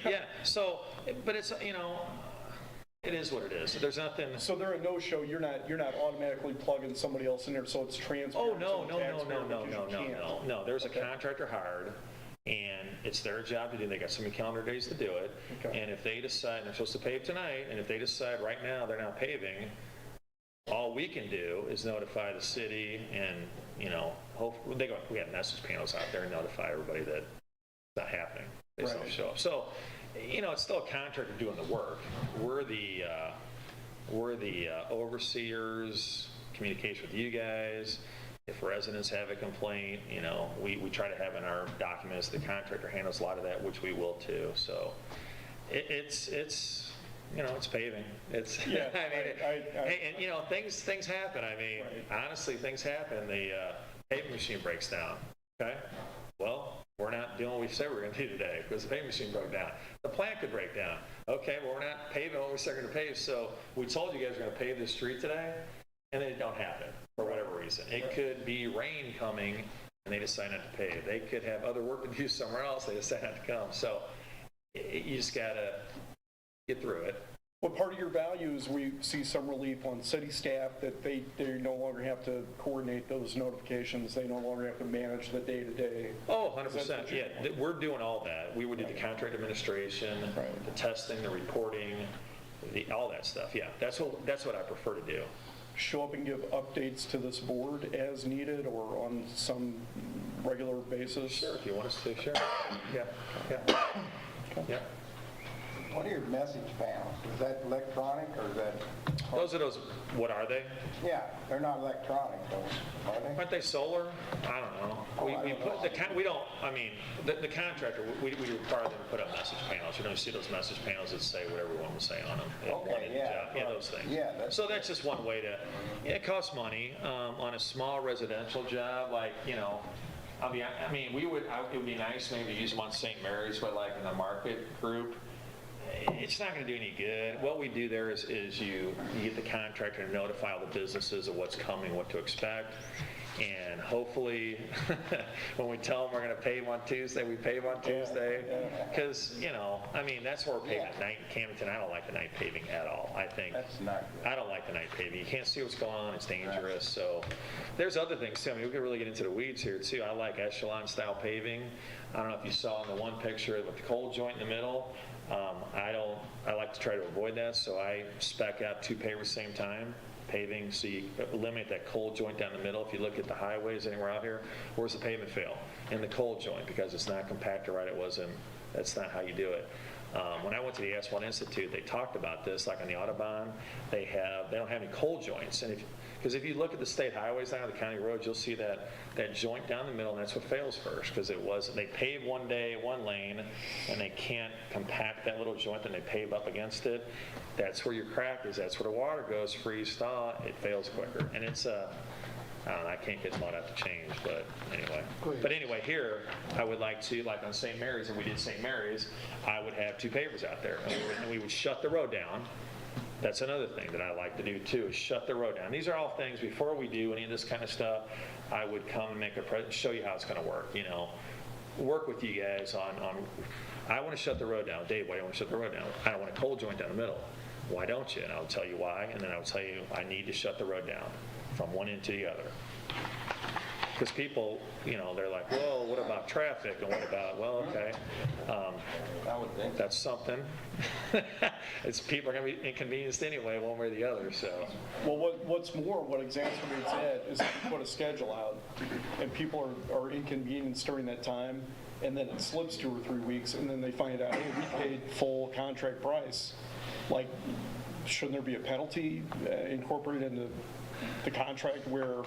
Speaker 12: yeah. So, but it's, it is what it is. There's nothing.
Speaker 4: So they're a no-show. You're not automatically plugging somebody else in there, so it's transparent.
Speaker 12: Oh, no.
Speaker 4: to the taxpayer.
Speaker 12: No. There's a contractor hired, and it's their job to do. They got so many calendar days to do it.
Speaker 4: Okay.
Speaker 12: And if they decide, and they're supposed to pave tonight, and if they decide right now they're not paving, all we can do is notify the city, and hopefully we have message panels out there and notify everybody that it's not happening. They just don't show up. So, it's still a contractor doing the work. We're the overseers, communication with you guys. If residents have a complaint, we try to have in our documents, the contractor handles a lot of that, which we will too. So it's paving. It's, things happen. Honestly, things happen. The paving machine breaks down. Okay. Well, we're not doing what we said we were going to do today because the paving machine broke down. The plant could break down. Okay, well, we're not paving what we said we're going to pave. So we told you guys we're going to pave this street today, and then it don't happen for whatever reason. It could be rain coming, and they decide not to pave. They could have other work to do somewhere else. They decide not to come. So you just got to get through it.
Speaker 4: Well, part of your value is we see some relief on city staff that they no longer have to coordinate those notifications. They no longer have to manage the day-to-day.
Speaker 12: Oh, 100%. Yeah, we're doing all that. We would do the contract administration, the testing, the reporting, all that stuff. Yeah, that's what I prefer to do.
Speaker 4: Show up and give updates to this board as needed or on some regular basis?
Speaker 12: Sure, if you want us to, sure. Yeah. Yeah.
Speaker 1: What are your message panels? Is that electronic or is that?
Speaker 12: Those, what are they?
Speaker 1: Yeah, they're not electronic though, are they?
Speaker 12: Aren't they solar? I don't know. The contractor, we require them to put up message panels. You see those message panels that say whatever we want to say on them.
Speaker 1: Okay, yeah.
Speaker 12: Those things.
Speaker 1: Yeah.
Speaker 12: So that's just one way to, it costs money. On a small residential job, it would be nice maybe to use them on St. Mary's, but like in the market group, it's not going to do any good. What we do there is you get the contractor to notify all the businesses of what's coming, what to expect, and hopefully when we tell them we're going to pave on Tuesday, we pave on Tuesday. Because, that's where we're paving at night in Camdenton. I don't like the night paving at all.
Speaker 1: That's not good.
Speaker 12: I don't like the night paving. You can't see what's going on. It's dangerous. So there's other things too. We could really get into the weeds here too. I like echelon style paving. I don't know if you saw in the one picture with the cold joint in the middle. I like to try to avoid that, so I spec out 2 pavers at the same time, paving, so you eliminate that cold joint down the middle. If you look at the highways anywhere out here, where's the pavement fail? In the cold joint, because it's not compacted right, that's not how you do it. When I went to the Asphalt Institute, they talked about this, like on the Autobahn, they don't have any cold joints, and because if you look at the state highways now, the county roads, you'll see that joint down the middle, and that's what fails first, because they pave one day, one lane, and they can't compact that little joint, and they pave up against it. That's where your crack is. That's where the water goes, freeze, thaw, it fails quicker. And it's I don't know, I can't get mud out to change, but anyway. But anyway, here, I would like to, like on St. Mary's, and we did St. Mary's, I would have 2 pavers out there, and we would shut the road down. That's another thing that I like to do too, is shut the road down. These are all things, before we do any of this kind of stuff, I would come and show you how it's gonna work, work with you guys on, I wanna shut the road down. Dave, why do you wanna shut the road down? I don't want a cold joint down the middle. Why don't you? And I'll tell you why, and then I'll tell you I need to shut the road down from one end to the other. Because people, they're like, well, what about traffic? And what about, well, okay, that's something. People are going to be inconvenienced anyway, one way or the other, so.
Speaker 4: Well, what's more, what exacerbates that is if you put a schedule out and people are inconvenienced during that time, and then it slips 2 or 3 weeks, and then they find out, hey, we paid full contract price. Like, shouldn't there be a penalty incorporated into the contract where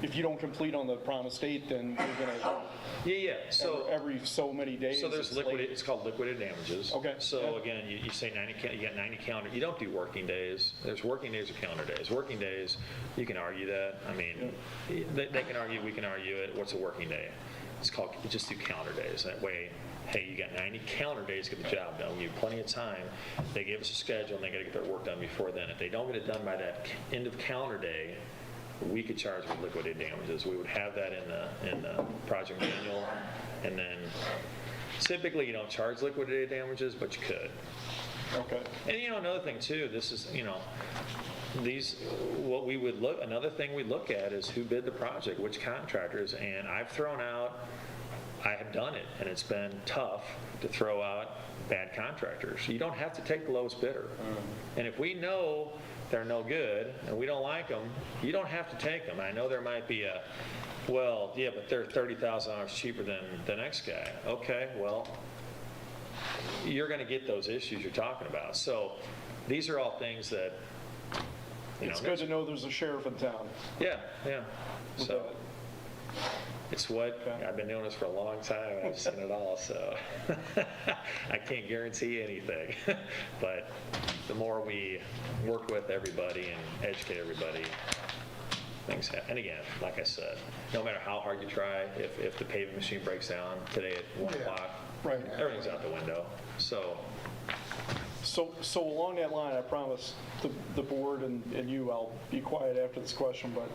Speaker 4: if you don't complete on the promised date, then you're going to
Speaker 12: So
Speaker 4: every so many days.
Speaker 12: So there's it's called liquidated damages.
Speaker 4: Okay.
Speaker 12: So again, you say 90, you got 90 calendar. You don't do working days. There's working days or calendar days. Working days, you can argue that. I mean, they can argue, we can argue it. What's a working day? It's called, just do calendar days. That way, hey, you got 90 calendar days to get the job done. You have plenty of time. They give us a schedule, and they got to get their work done before then. If they don't get it done by that end of calendar day, we could charge with liquidated damages. We would have that in the project manual, and then typically you don't charge liquidated damages, but you could.
Speaker 4: Okay.
Speaker 12: And another thing too, this is another thing we look at is who bid the project, which contractors, and I have done it, and it's been tough to throw out bad contractors. You don't have to take the lowest bidder. And if we know they're no good and we don't like them, you don't have to take them. I know there might be but they're $30,000 cheaper than the next guy. Okay, well, you're going to get those issues you're talking about. So these are all things that,
Speaker 4: it's good to know there's a sheriff in town.
Speaker 12: Yeah. So it's what, I've been doing this for a long time, I've seen it all, so I can't guarantee anything. But the more we work with everybody and educate everybody, things happen. And again, like I said, no matter how hard you try, if the paving machine breaks down today at 1 o'clock,
Speaker 4: Right.
Speaker 12: everything's out the window. So
Speaker 4: along that line, I promise the board and you, I'll be quiet after this question, but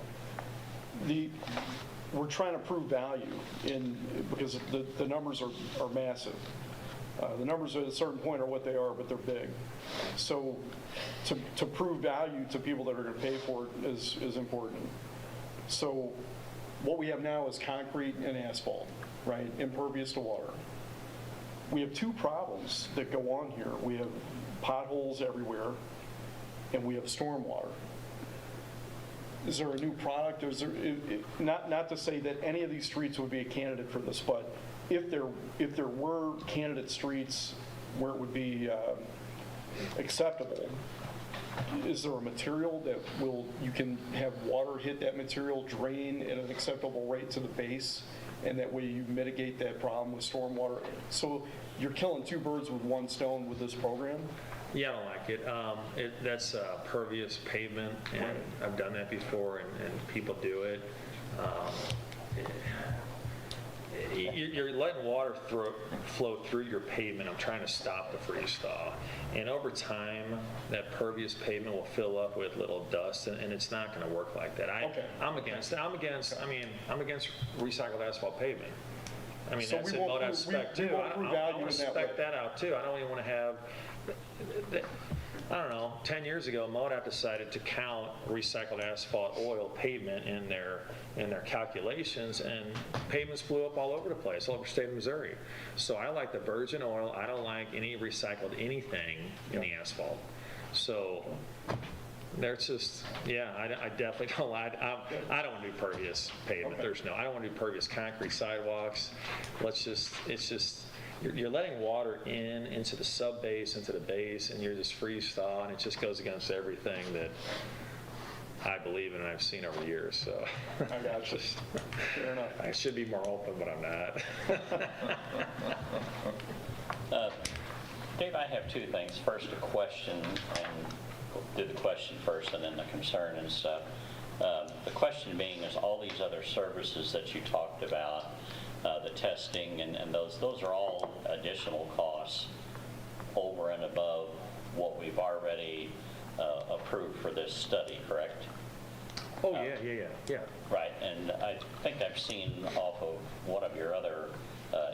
Speaker 4: we're trying to prove value because the numbers are massive. The numbers at a certain point are what they are, but they're big. So to prove value to people that are going to pay for it is important. So what we have now is concrete and asphalt, right? Impervious to water. We have 2 problems that go on here. We have potholes everywhere, and we have stormwater. Is there a new product? Is there, not to say that any of these streets would be a candidate for this, but if there were candidate streets where it would be acceptable, is there a material that you can have water hit that material, drain at an acceptable rate to the base, and that way you mitigate that problem with stormwater? So you're killing 2 birds with 1 stone with this program?
Speaker 12: Yeah, I don't like it. That's pervious pavement, and I've done that before, and people do it. You're letting water flow through your pavement. I'm trying to stop the freeze thaw. And over time, that pervious pavement will fill up with little dust, and it's not going to work like that. I'm against it. I'm against recycled asphalt pavement. I mean, so that's in MoDOT spec too. I want to spec that out too. I don't even want to have, I don't know, 10 years ago, MoDOT decided to count recycled asphalt oil pavement in their calculations, and pavements blew up all over the place, all over the state of Missouri. So I like the virgin oil. I don't like any recycled anything in the asphalt. So there's just, I definitely don't like, I don't want to do pervious pavement. I don't want to do pervious concrete sidewalks. It's just, you're letting water into the sub-base, into the base, and you're just freeze thaw, and it just goes against everything that I believe in and I've seen over the years. So
Speaker 4: I got you. Fair enough.
Speaker 12: I should be more open, but I'm not.
Speaker 3: Dave, I have 2 things. First, a question, and we'll do the question first and then the concern and stuff. The question being is all these other services that you talked about, testing and those are all additional costs over and above what we've already approved for this study, correct?
Speaker 12: Oh, yeah.
Speaker 3: Right, and I think I've seen off of one of your other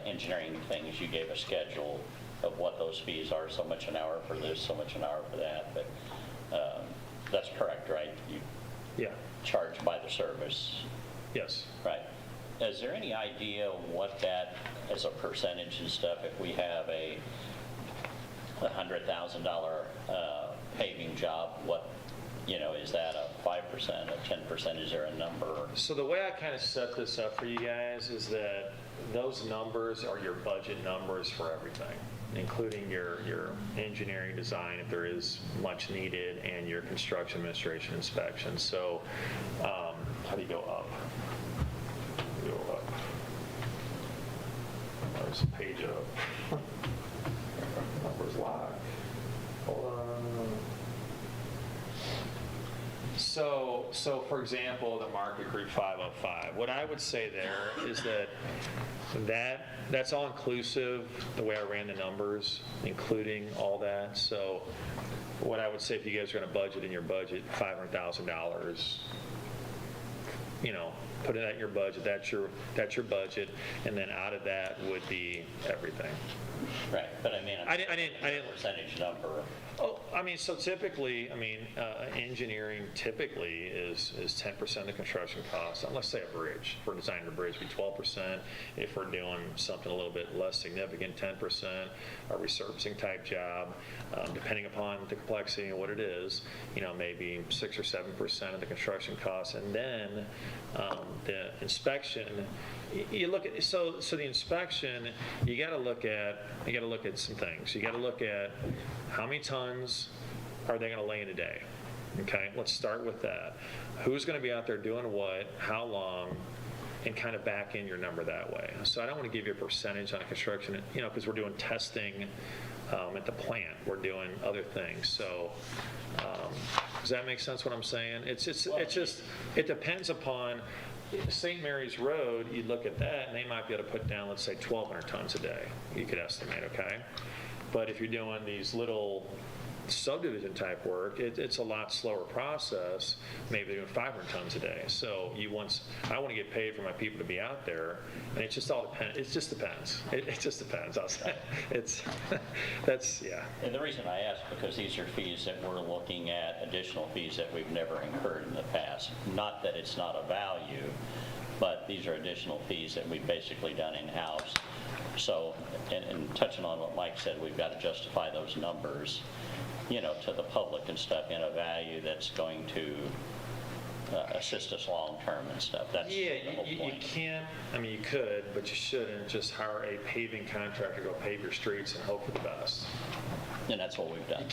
Speaker 3: engineering things, you gave a schedule of what those fees are, so much an hour for this, so much an hour for that, but that's correct, right? You
Speaker 12: Yeah,
Speaker 3: charge by the service,
Speaker 12: yes.
Speaker 3: right? Is there any idea what that, as a percentage and stuff, if we have a $100,000 paving job, what, is that a 5%, a 10%? Is there a number?
Speaker 12: So the way I kind of set this up for you guys is that those numbers are your budget numbers for everything, including your engineering design, if there is much needed, and your construction administration inspection. So how do you go up? Go up. There's a page up. Numbers locked. Hold on. So for example, the market group 505, what I would say there is that's all inclusive, the way I ran the numbers, including all that. So what I would say, if you guys are going to budget in your budget $500,000, put it in your budget, that's your budget, and then out of that would be everything.
Speaker 3: Right, but I mean,
Speaker 12: I didn't
Speaker 3: percentage number.
Speaker 12: Oh, so typically, engineering typically is 10% of the construction cost. Let's say a bridge. If we're designing a bridge, it'd be 12%. If we're doing something a little bit less significant, 10%. A resurfacing type job, depending upon the complexity and what it is, maybe 6 or 7% of the construction cost. And then the inspection. You look at so the inspection. You got to look at some things. You got to look at how many tons are they going to lay in a day. Okay, let's start with that. Who's going to be out there doing what? How long? And kind of back in your number that way. So I don't want to give you a percentage on a construction, because we're doing testing at the plant. We're doing other things. So does that make sense? What I'm saying? It depends upon. St. Mary's Road, you'd look at that, and they might be able to put down, let's say, 1,200 tons a day, you could estimate, okay? But if you're doing these little subdivision type work, it's a lot slower process. Maybe they're doing 500 tons a day. So I want to get paid for my people to be out there, and it just all depends. It just depends. It just depends. I'll say that's.
Speaker 3: And the reason I ask, because these are fees that we're looking at, additional fees that we've never incurred in the past. Not that it's not a value, but these are additional fees that we've basically done in-house. So, and touching on what Mike said, we've got to justify those numbers, to the public and stuff in a value that's going to assist us long-term and stuff. That's the whole point.
Speaker 12: You can't, you could, but you shouldn't just hire a paving contractor to go pave your streets and hope for the best.
Speaker 3: And that's what we've done.
Speaker 12: You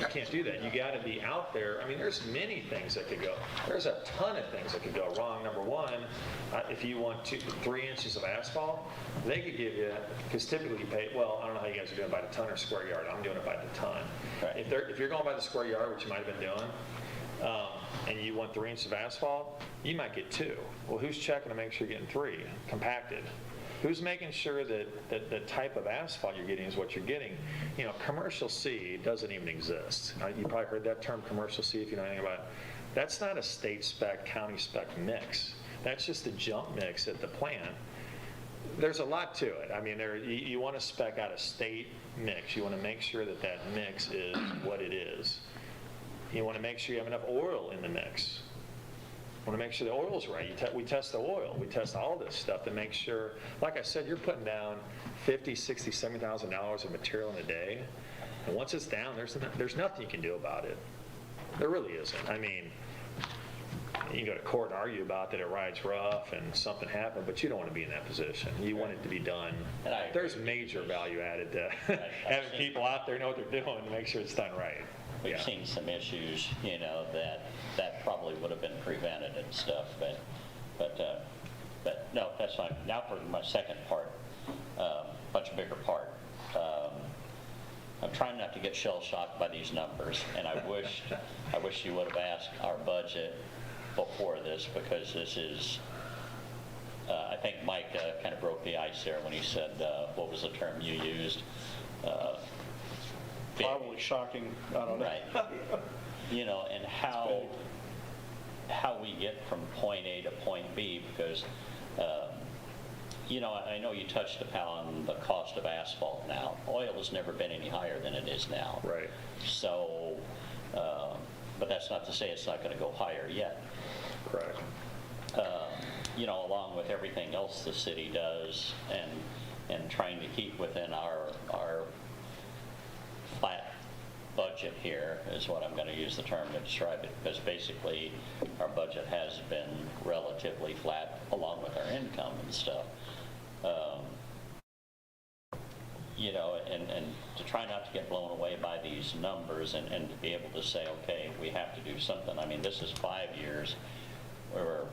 Speaker 12: can't do that. You got to be out there. There's many things that could go. There's a ton of things that could go wrong. Number one, if you want 3 inches of asphalt, they could give you, because typically you pay, well, I don't know how you guys are doing by the ton or square yard. I'm doing it by the ton.
Speaker 3: Right.
Speaker 12: If you're going by the square yard, which you might have been doing, and you want 3 inches of asphalt, you might get 2. Well, who's checking to make sure you're getting 3 compacted? Who's making sure that the type of asphalt you're getting is what you're getting? Commercial C doesn't even exist. You probably heard that term, commercial C, if you know anything about it. That's not a state spec, county spec mix. That's just a jump mix at the plant. There's a lot to it. You want to spec out a state mix. You want to make sure that mix is what it is. You want to make sure you have enough oil in the mix. You want to make sure the oil's right. We test the oil. We test all this stuff to make sure, like I said, you're putting down $50,000, $60,000, $70,000 of material in a day. And once it's down, there's nothing you can do about it. There really isn't. You can go to court and argue about that it rides rough and something happened, but you don't want to be in that position. You want it to be done. There's major value added to having people out there know what they're doing to make sure it's done right.
Speaker 3: We've seen some issues, that probably would have been prevented and stuff, but no, that's fine. Now for my second part, much bigger part. I'm trying not to get shell-shocked by these numbers, and I wish you would have asked our budget before this, because this is I think Mike kind of broke the ice there when he said, what was the term you used?
Speaker 4: Probably shocking, I don't know.
Speaker 3: Right. And how we get from point A to point B, because, I know you touched upon the cost of asphalt now. Oil has never been any higher than it is now.
Speaker 12: Right.
Speaker 3: So, but that's not to say it's not going to go higher yet.
Speaker 12: Correct.
Speaker 3: Along with everything else the city does, and trying to keep within our flat budget here is what I'm going to use the term to describe it, because basically our budget has been relatively flat along with our income and stuff. And to try not to get blown away by these numbers and to be able to say, okay, we have to do something. I mean, this is 5 years. We're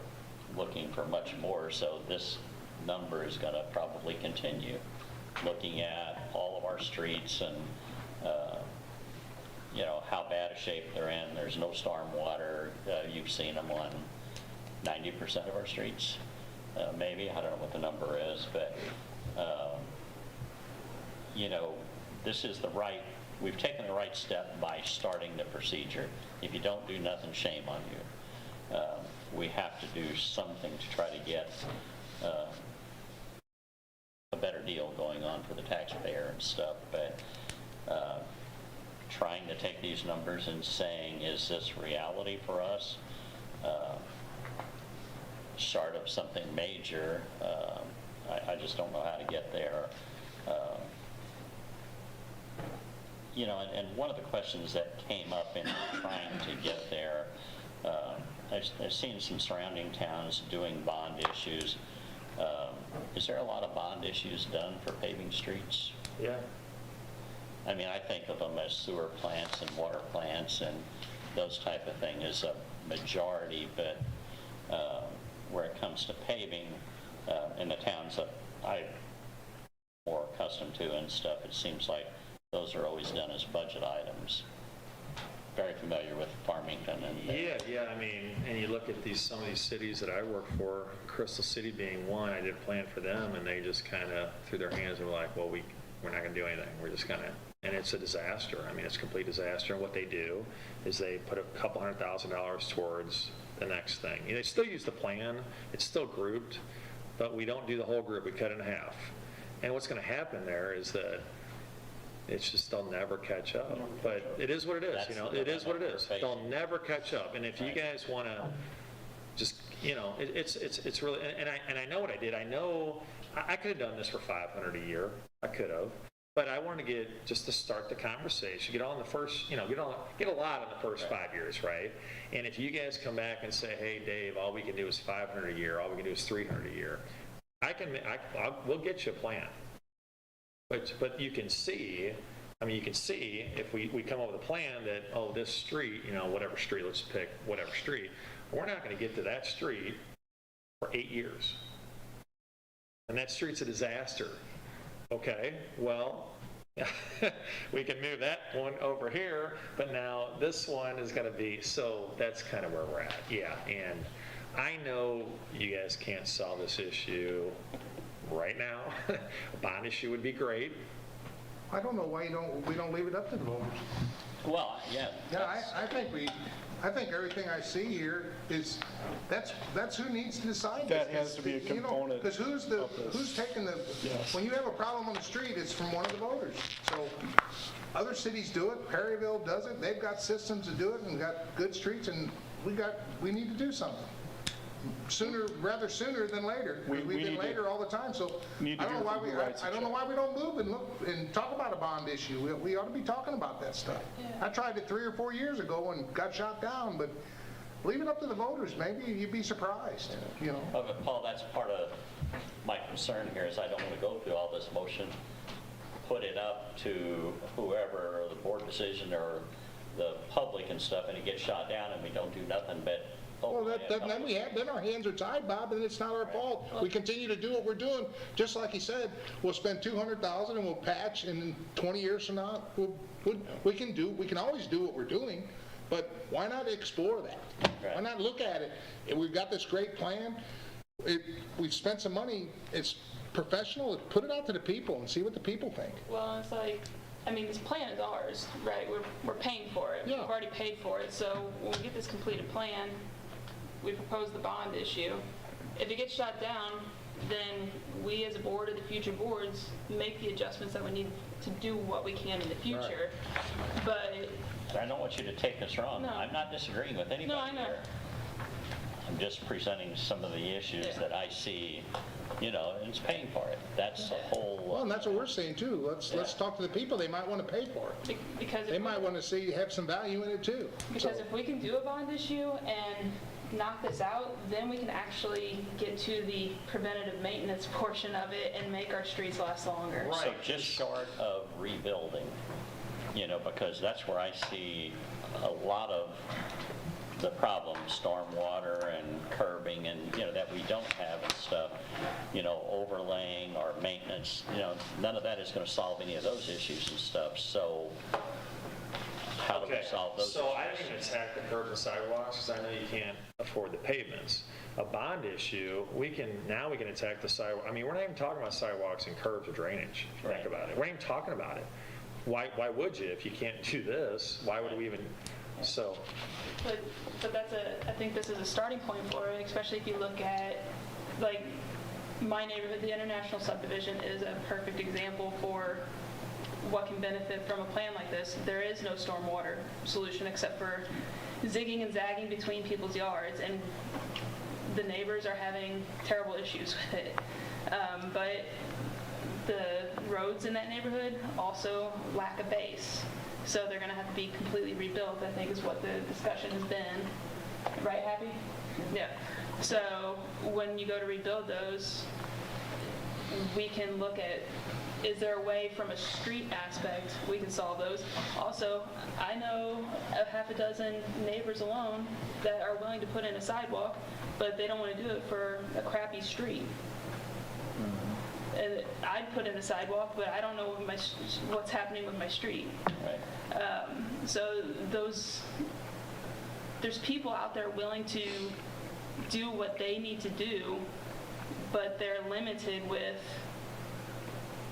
Speaker 3: looking for much more, so this number is going to probably continue. Looking at all of our streets and how bad a shape they're in. There's no storm water. You've seen them on 90% of our streets, maybe. I don't know what the number is, but this is we've taken the right step by starting the procedure. If you don't do nothing, shame on you. We have to do something to try to get a better deal going on for the taxpayer and stuff, but trying to take these numbers and saying, is this reality for us? Short of something major, I just don't know how to get there. And one of the questions that came up in trying to get there, I've seen some surrounding towns doing bond issues. Is there a lot of bond issues done for paving streets?
Speaker 12: Yeah.
Speaker 3: I mean, I think of them as sewer plants and water plants and those type of thing as a majority, but where it comes to paving in the towns that I'm more accustomed to and stuff, it seems like those are always done as budget items. Very familiar with Farmington and
Speaker 12: Yeah. I mean, and you look at some of these cities that I work for, Crystal City being one. I did a plan for them, and they just kind of threw their hands and were like, "Well, we're not going to do anything. We're just going to," and it's a disaster. I mean, it's a complete disaster. And what they do is they put a couple $100,000 towards the next thing. They still use the plan. It's still grouped, but we don't do the whole group. We cut it in half. And what's going to happen there is that it's just they'll never catch up. But it is what it is, It is what it is. They'll never catch up. And if you guys want to just, it's really, and I know what I did. I know I could have done this for $500 a year. I could have. But I wanted to get, just to start the conversation, get on the first, get a lot in the first 5 years, right? And if you guys come back and say, hey, Dave, all we can do is $500 a year, all we can do is $300 a year, we'll get you a plan. But you can see, if we come up with a plan that, this street, whatever street, let's pick whatever street, we're not going to get to that street for 8 years. And that street's a disaster. Okay, well, we can move that one over here, but now this one is going to be, so that's kind of where we're at. Yeah, and I know you guys can't solve this issue right now. A bond issue would be great.
Speaker 7: I don't know why we don't leave it up to the voters.
Speaker 3: Well, yeah.
Speaker 7: Yeah, I think everything I see here is, that's who needs to decide this.
Speaker 4: That has to be a component.
Speaker 7: Because who's taking the, when you have a problem on the street, it's from one of the voters. So other cities do it, Perryville does it, they've got systems to do it and got good streets, and we need to do something. Rather sooner than later. We've been later all the time, so I don't know why we don't move and look and talk about a bond issue. We ought to be talking about that stuff. Yeah. I tried it 3 or 4 years ago and got shot down, but leave it up to the voters. Maybe you'd be surprised.
Speaker 3: But Paul, that's part of my concern here is I don't want to go through all this motion, put it up to whoever, or the board decision or the public and stuff, and it gets shot down and we don't do nothing but.
Speaker 7: Well, then our hands are tied, Bob, and it's not our fault. We continue to do what we're doing. Just like he said, we'll spend $200,000 and we'll patch, and in 20 years from now, we can always do what we're doing, but why not explore that? Right. Why not look at it? We've got this great plan. we've spent some money, it's professional, put it out to the people and see what the people think.
Speaker 8: Well, it's like, I mean, this plan is ours, right? We're paying for it.
Speaker 7: Yeah.
Speaker 8: We've already paid for it. So when we get this completed plan, we propose the bond issue. If it gets shot down, then we as a board or the future boards make the adjustments that we need to do what we can in the future. But
Speaker 3: I don't want you to take this wrong.
Speaker 8: No.
Speaker 3: I'm not disagreeing with anybody
Speaker 8: no, I know.
Speaker 3: here. I'm just presenting some of the issues that I see, and it's paying for it. That's the whole.
Speaker 7: Well, and that's what we're saying too. Let's talk to the people. They might want to pay for it.
Speaker 8: Because
Speaker 7: They might want to see you have some value in it too.
Speaker 8: Because if we can do a bond issue and knock this out, then we can actually get to the preventative maintenance portion of it and make our streets last longer.
Speaker 3: So just short of rebuilding, because that's where I see a lot of the problem, stormwater and curbing and, that we don't have and stuff, overlaying or maintenance, none of that is going to solve any of those issues and stuff. So how do we solve those
Speaker 12: So
Speaker 3: issues?
Speaker 12: I didn't even attack the curbs and sidewalks because I know you can't afford the pavements. A bond issue, we can attack the sidewalk. I mean, we're not even talking about sidewalks and curbs or drainage, if you think about it. We're not even talking about it. Why would you? If you can't do this, why would we even, so.
Speaker 8: But I think this is a starting point for it, especially if you look at, like, my neighborhood, the International Subdivision is a perfect example for what can benefit from a plan like this. There is no stormwater solution except for zigging and zagging between people's yards, and the neighbors are having terrible issues with it. But the roads in that neighborhood also lack a base. So they're going to have to be completely rebuilt, I think is what the discussion has been. Right, Happy? Yeah. So when you go to rebuild those, we can look at, is there a way from a street aspect we can solve those? Also, I know of half a dozen neighbors alone that are willing to put in a sidewalk, but they don't want to do it for a crappy street. And I'd put in a sidewalk, but I don't know what's happening with my street.
Speaker 3: Right.
Speaker 8: So there's people out there willing to do what they need to do, but they're limited with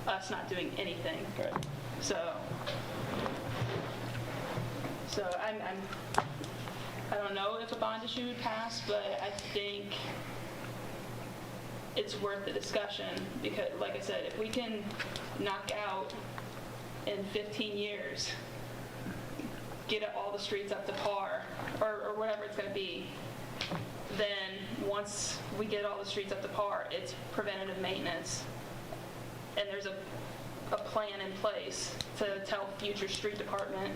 Speaker 8: us not doing anything.
Speaker 3: Right.
Speaker 8: So I don't know if a bond issue would pass, but I think it's worth the discussion because, like I said, if we can knock out in 15 years, get all the streets up to par, or whatever it's going to be, then once we get all the streets up to par, it's preventative maintenance. And there's a plan in place to tell future street department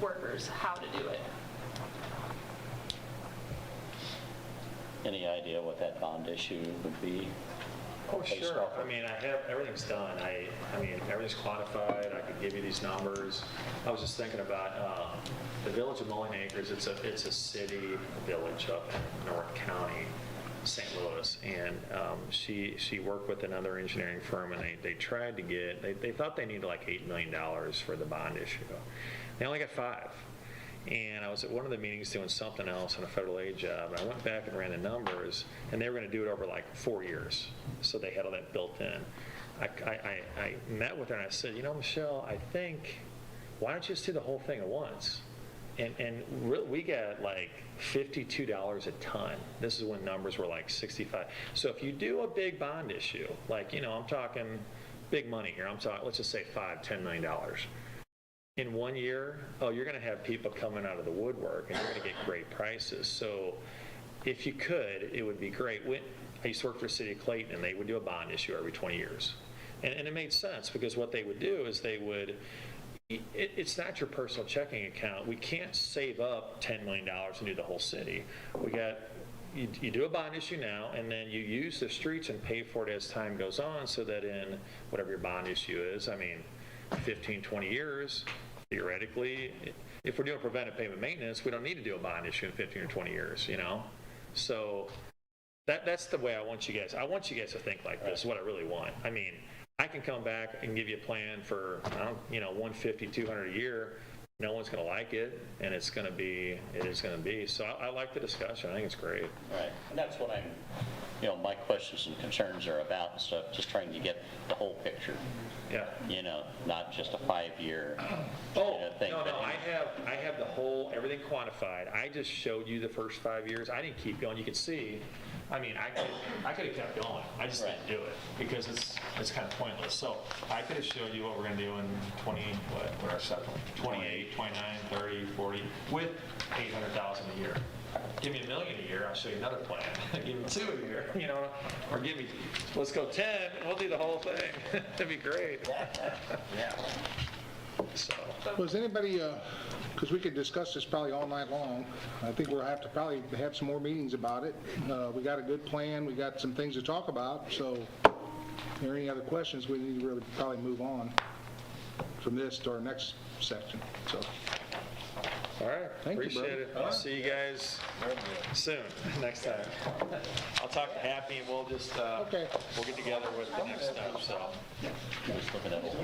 Speaker 8: workers how to do it.
Speaker 3: Any idea what that bond issue would be?
Speaker 12: Oh, sure. I mean, everything's done. I mean, everything's quantified. I could give you these numbers. I was just thinking about the village of Mulling Acres. It's a city village up in North County, St. Louis, and she worked with another engineering firm, and they tried to get. They thought they needed like $8 million for the bond issue. They only got $5 million. And I was at one of the meetings doing something else on a federal aid job, and I went back and ran the numbers, and they were going to do it over like 4 years. So they had all that built in. I met with her and I said, Michelle, I think, why don't you just do the whole thing at once? And we got like $52 a ton. This is when numbers were like 65. So if you do a big bond issue, like, I'm talking big money here. I'm talking, let's just say $5-10 million. In 1 year, you're going to have people coming out of the woodwork, and you're going to get great prices. So if you could, it would be great. I used to work for the city of Clayton, and they would do a bond issue every 20 years. And it made sense, because what they would do is it's not your personal checking account. We can't save up $10 million and do the whole city. You do a bond issue now, and then you use the streets and pay for it as time goes on, so that in whatever your bond issue is, 15, 20 years, theoretically, if we're doing preventive pavement maintenance, we don't need to do a bond issue in 15 or 20 years, So that's the way I want you guys to think like this, is what I really want. I can come back and give you a plan for, $150, $200 a year, no one's going to like it, and it is going to be. So I like the discussion. I think it's great.
Speaker 3: Right, and that's what my questions and concerns are about and stuff, just trying to get the whole picture.
Speaker 12: Yeah.
Speaker 3: Not just a 5-year thing.
Speaker 12: No, I have the whole, everything quantified. I just showed you the first 5 years. I didn't keep going. You can see, I could have kept going. I just didn't do it because it's kind of pointless. So I could have showed you what we're going to do in 28, 29, 30, 40, with 800,000 a year. Give me $1 million a year, I'll show you another plan. Give me 2 a year, or give me, let's go 10, we'll do the whole thing. That'd be great.
Speaker 3: Yeah.
Speaker 12: So,
Speaker 7: Was anybody, because we could discuss this probably all night long. I think we'll have to probably have some more meetings about it. We got a good plan, we got some things to talk about, so if there are any other questions, we need to really probably move on from this to our next section, so.
Speaker 12: all right,
Speaker 7: Thank you,
Speaker 12: appreciate
Speaker 7: brother.
Speaker 12: it. I'll see you guys soon, next time. I'll talk to Happy and we'll just,
Speaker 7: Okay.
Speaker 12: we'll get together with the next step, so.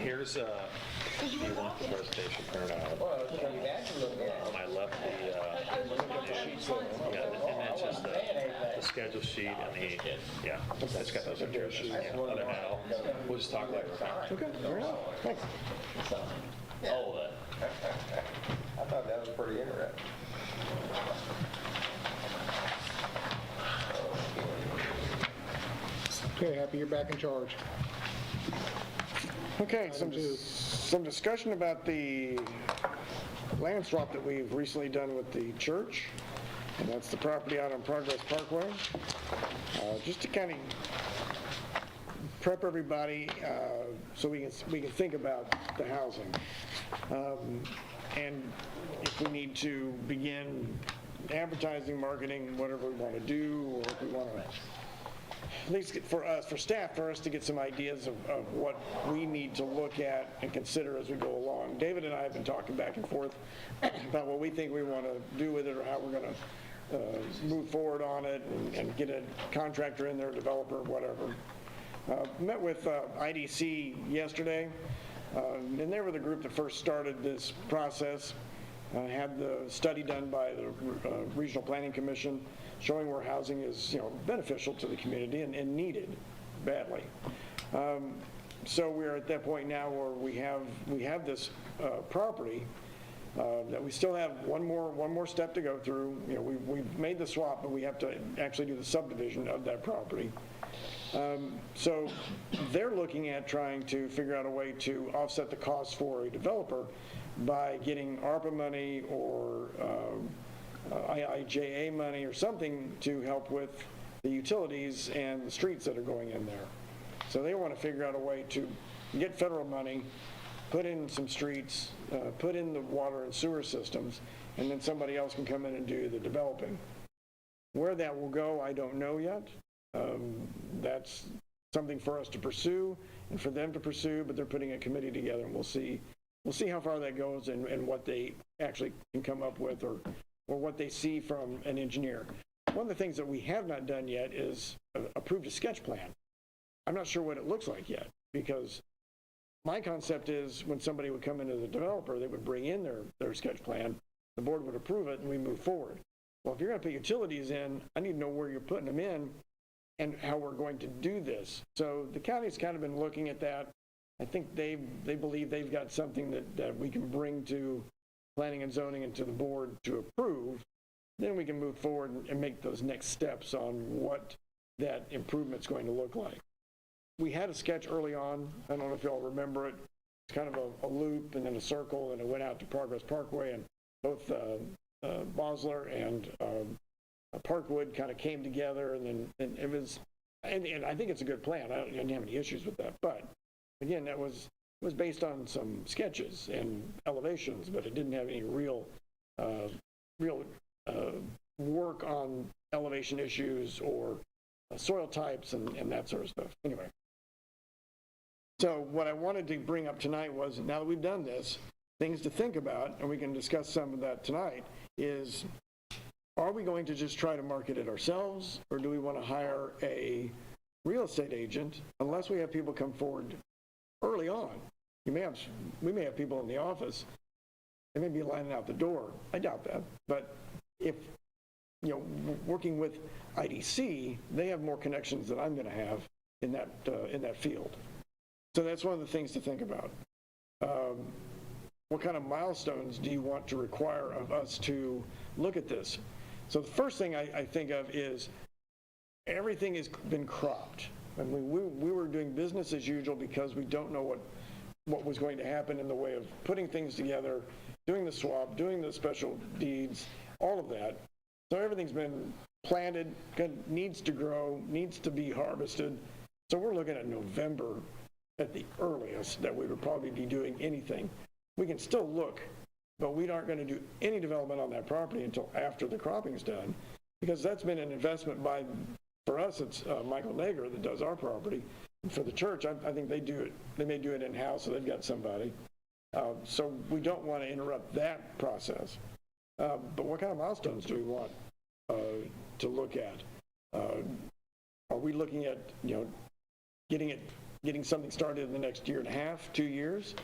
Speaker 12: Here's, do you want the presentation printed out? I left and that's just the schedule sheet and yeah, it's got those pictures. Other than that, we'll just talk later.
Speaker 11: Okay, fair enough. Thanks.
Speaker 1: I thought that was pretty interesting.
Speaker 7: Okay, Happy, you're back in charge.
Speaker 11: Okay, some discussion about the land swap that we've recently done with the church, and that's the property out on Progress Parkway. Just to kind of prep everybody so we can think about the housing. And if we need to begin advertising, marketing, whatever we want to do, or if we want to, at least for us to get some ideas of what we need to look at and consider as we go along. David and I have been talking back and forth about what we think we want to do with it or how we're going to move forward on it and get a contractor in there, developer, whatever. Met with IDC yesterday, and they were the group that first started this process. Had the study done by the Regional Planning Commission showing where housing is, beneficial to the community and needed badly. So we're at that point now where we have this property that we still have one more step to go through. We've made the swap, but we have to actually do the subdivision of that property. So they're looking at trying to figure out a way to offset the cost for a developer by getting ARPA money or IIJA money or something to help with the utilities and the streets that are going in there. So they want to figure out a way to get federal money, put in some streets, put in the water and sewer systems, and then somebody else can come in and do the developing. Where that will go, I don't know yet. That's something for us to pursue and for them to pursue, but they're putting a committee together, and we'll see how far that goes and what they actually can come up with or what they see from an engineer. One of the things that we have not done yet is approved a sketch plan. I'm not sure what it looks like yet, because my concept is when somebody would come in as a developer, they would bring in their sketch plan, the board would approve it, and we move forward. Well, if you're going to put utilities in, I need to know where you're putting them in and how we're going to do this. So the county's kind of been looking at that. I think they believe they've got something that we can bring to planning and zoning and to the board to approve. Then we can move forward and make those next steps on what that improvement's going to look like. We had a sketch early on. I don't know if y'all remember it. It's kind of a loop and then a circle, and it went out to Progress Parkway, and both Bosler and Parkwood kind of came together, and it was, and I think it's a good plan. I didn't have any issues with that, but again, that was based on some sketches and elevations, but it didn't have any real work on elevation issues or soil types and that sort of stuff. Anyway, so what I wanted to bring up tonight was, now that we've done this, things to think about, and we can discuss some of that tonight, is are we going to just try to market it ourselves, or do we want to hire a real estate agent unless we have people come forward early on? We may have people in the office
Speaker 4: they may be lining out the door. I doubt that. But if, working with IDC, they have more connections than I'm going to have in that field. So that's one of the things to think about. What kind of milestones do you want to require of us to look at this? So the first thing I think of is everything has been cropped. I mean, we were doing business as usual because we don't know what was going to happen in the way of putting things together, doing the swap, doing the special deeds, all of that. So everything's been planted, needs to grow, needs to be harvested. So we're looking at November at the earliest that we would probably be doing anything. We can still look, but we aren't going to do any development on that property until after the cropping's done, because that's been an investment for us, it's Michael Nager that does our property. And for the church, I think they do it. They may do it in-house, so they've got somebody. So we don't want to interrupt that process. But what kind of milestones do we want to look at? Are we looking at, getting something started in the next year and a half, 2 years?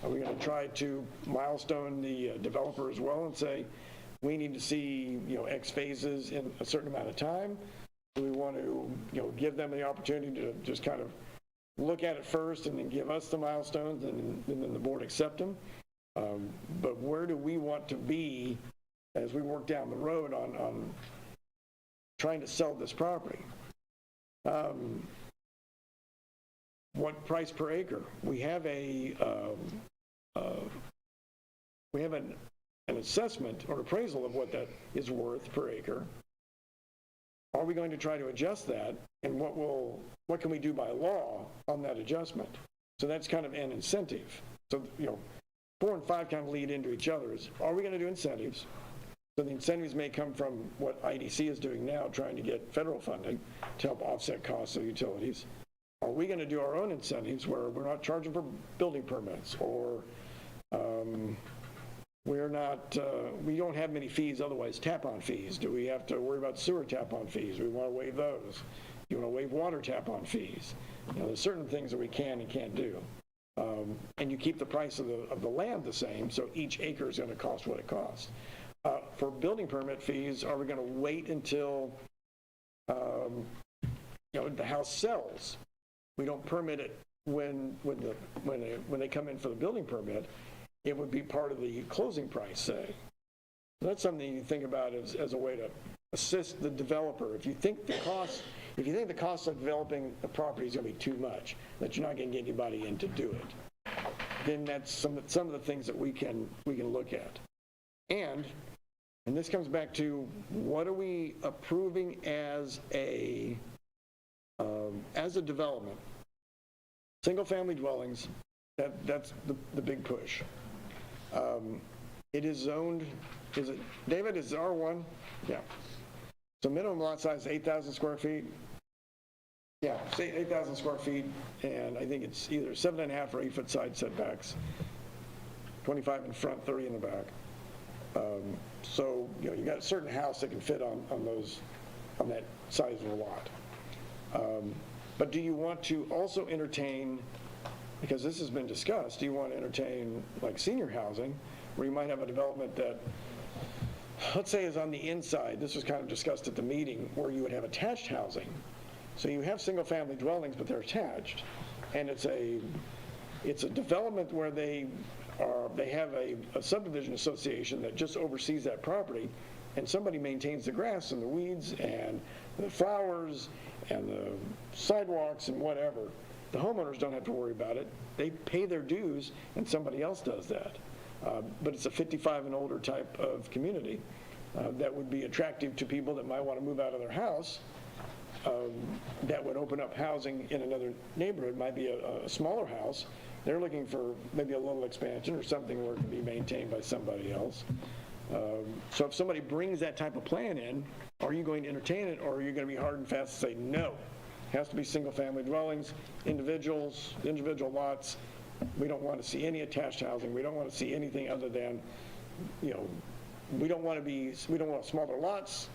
Speaker 4: Are we going to try to milestone the developer as well and say, we need to see, X phases in a certain amount of time? Do we want to, give them the opportunity to just kind of look at it first and then give us the milestones and then the board accept them? But where do we want to be as we work down the road on trying to sell this property? What price per acre? We have an assessment or appraisal of what that is worth per acre. Are we going to try to adjust that? And what can we do by law on that adjustment? So that's kind of an incentive. So, 4 and 5 kind of lead into each other. Are we going to do incentives? So the incentives may come from what IDC is doing now, trying to get federal funding to help offset costs of utilities. Are we going to do our own incentives where we're not charging for building permits, or we don't have many fees otherwise, tap-on fees? Do we have to worry about sewer tap-on fees? We want to waive those. Do you want to waive water tap-on fees? There's certain things that we can and can't do. And you keep the price of the land the same, so each acre is going to cost what it costs. For building permit fees, are we going to wait until the house sells? We don't permit it when they come in for the building permit. It would be part of the closing price, say. That's something you think about as a way to assist the developer. If you think the cost of developing the property is going to be too much, that you're not going to get anybody in to do it, then that's some of the things that we can look at. And this comes back to, what are we approving as a development? Single-family dwellings, that's the big push. It is zoned, David, is it R1? Yeah. So minimum lot size is 8,000 square feet. Yeah, say 8,000 square feet, and I think it's either 7.5 or 8 foot side setbacks, 25 in front, 30 in the back. So you got a certain house that can fit on that size of a lot. But do you want to also entertain, because this has been discussed, do you want to entertain like senior housing, where you might have a development that, let's say, is on the inside? This was kind of discussed at the meeting, where you would have attached housing. So you have single family dwellings, but they're attached, and it's a development where they have a subdivision association that just oversees that property, and somebody maintains the grass and the weeds and the flowers and the sidewalks and whatever. The homeowners don't have to worry about it. They pay their dues, and somebody else does that. But it's a 55 and older type of community that would be attractive to people that might want to move out of their house. That would open up housing in another neighborhood. Might be a smaller house. They're looking for maybe a little expansion or something where it can be maintained by somebody else. So if somebody brings that type of plan in, are you going to entertain it, or are you going to be hard and fast to say no? It has to be single-family dwellings, individual lots. We don't want to see any attached housing. We don't want to see anything other than, we don't want smaller lots.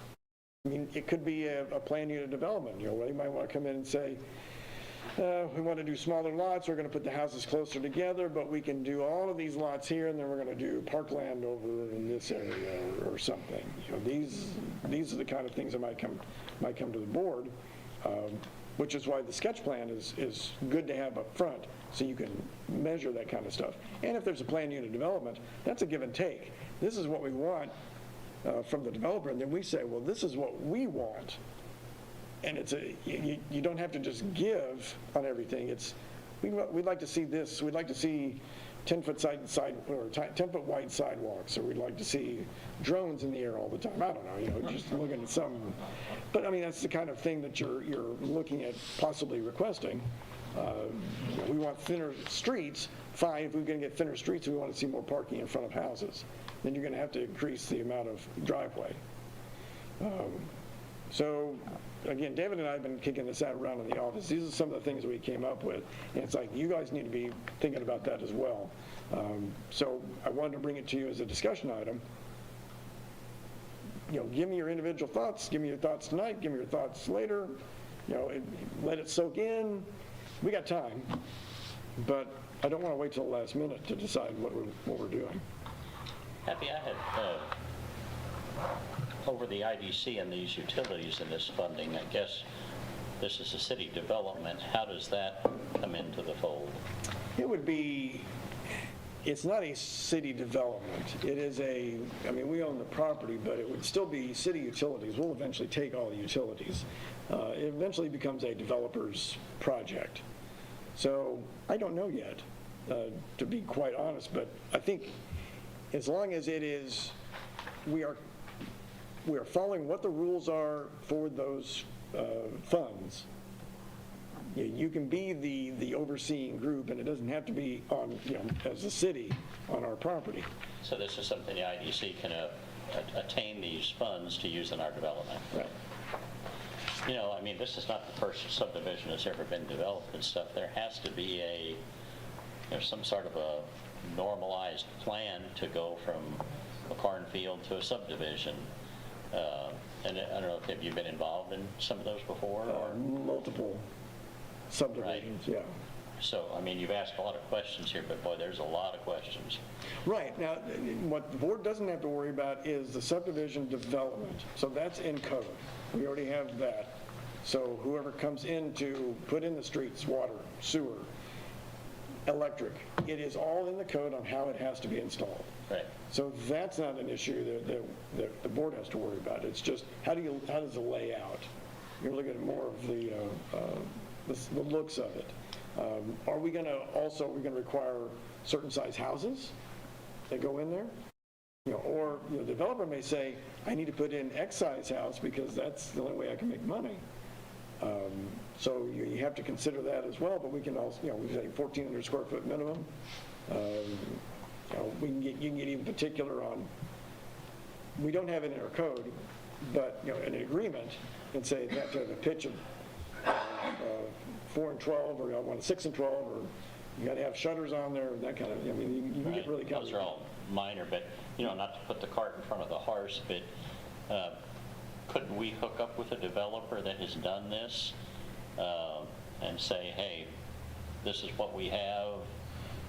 Speaker 4: I mean, it could be a planned unit development, where you might want to come in and say,
Speaker 11: we want to do smaller lots, we're going to put the houses closer together, but we can do all of these lots here, and then we're going to do parkland over in this area or something. You know, these are the kind of things that might come to the board, which is why the sketch plan is good to have up front, so you can measure that kind of stuff. And if there's a planned unit development, that's a give and take. This is what we want from the developer, and then we say, well, this is what we want. And you don't have to just give on everything. We'd like to see this. We'd like to see 10-foot side or 10-foot wide sidewalks, or we'd like to see drones in the air all the time. I don't know, you know, just looking at some. But I mean, that's the kind of thing that you're looking at possibly requesting. We want thinner streets. Fine, if we're going to get thinner streets, we want to see more parking in front of houses. Then you're going to have to increase the amount of driveway. So, again, David and I have been kicking this out around in the office. These are some of the things we came up with. And it's like, you guys need to be thinking about that as well. So I wanted to bring it to you as a discussion item. You know, give me your individual thoughts. Give me your thoughts tonight. Give me your thoughts later. You know, let it soak in. We got time. But I don't want to wait till the last minute to decide what we're doing.
Speaker 3: Happy I had over the IDC and these utilities and this funding. I guess this is a city development. How does that come into the fold?
Speaker 11: It would be, it's not a city development. It is I mean, we own the property, but it would still be city utilities. We'll eventually take all the utilities. It eventually becomes a developer's project. So I don't know yet, to be quite honest, but I think as long as it is, we are following what the rules are for those funds. You can be the overseeing group, and it doesn't have to be on, you know, as a city on our property.
Speaker 3: So this is something the IDC can attain these funds to use in our development.
Speaker 11: Right.
Speaker 3: You know, I mean, this is not the first subdivision that's ever been developed and stuff. There has to be some sort of a normalized plan to go from a cornfield to a subdivision. And I don't know, have you been involved in some of those before? Or?
Speaker 11: Multiple subdivisions,
Speaker 3: Right.
Speaker 11: yeah.
Speaker 3: So, I mean, you've asked a lot of questions here, but boy, there's a lot of questions.
Speaker 11: Right. Now, what the board doesn't have to worry about is the subdivision development. So that's in code. We already have that. So whoever comes in to put in the streets, water, sewer, electric, it is all in the code on how it has to be installed.
Speaker 3: Right.
Speaker 11: So that's not an issue that the board has to worry about. It's just how does it lay out? You're looking at more of the looks of it. Are we going to require certain size houses that go in there? You know, or the developer may say, I need to put in X size house because that's the only way I can make money. So you have to consider that as well. But we can also, we say 1,400 square foot minimum. You can get even particular on. We don't have it in our code, but an agreement and say you have to have a pitch of 4 and 12, or I want a 6 and 12, or you got to have shutters on there, that kind of. I mean, you can get really.
Speaker 3: Those are all minor, but not to put the cart in front of the horse, but couldn't we hook up with a developer that has done this and say, hey, this is what we have.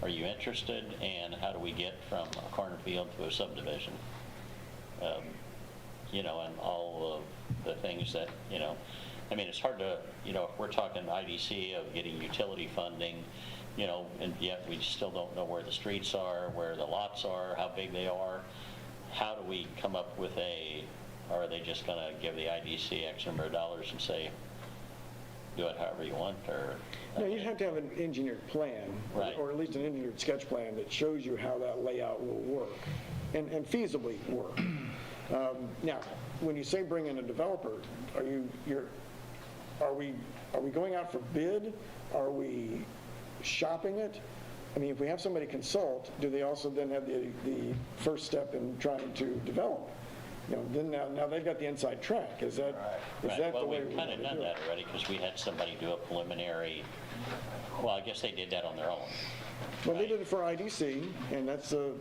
Speaker 3: Are you interested? And how do we get from a cornfield to a subdivision? And all of the things that, I mean, it's hard to, if we're talking IDC of getting utility funding, and yet we still don't know where the streets are, where the lots are, how big they are. How do we come up with or are they just going to give the IDC X number of dollars and say, do it however you want? Or
Speaker 11: no, you'd have to have an engineered plan,
Speaker 3: right,
Speaker 11: or at least an engineered sketch plan that shows you how that layout will work and feasibly work. Now, when you say bring in a developer, are we going out for bid? Are we shopping it? I mean, if we have somebody consult, do they also then have the first step in trying to develop? Then now they've got the inside track. Is that
Speaker 3: well,
Speaker 11: the way
Speaker 3: we've kind of done that already, because we had somebody do a preliminary. Well, I guess they did that on their own.
Speaker 11: Well, they did it for IDC, and that's the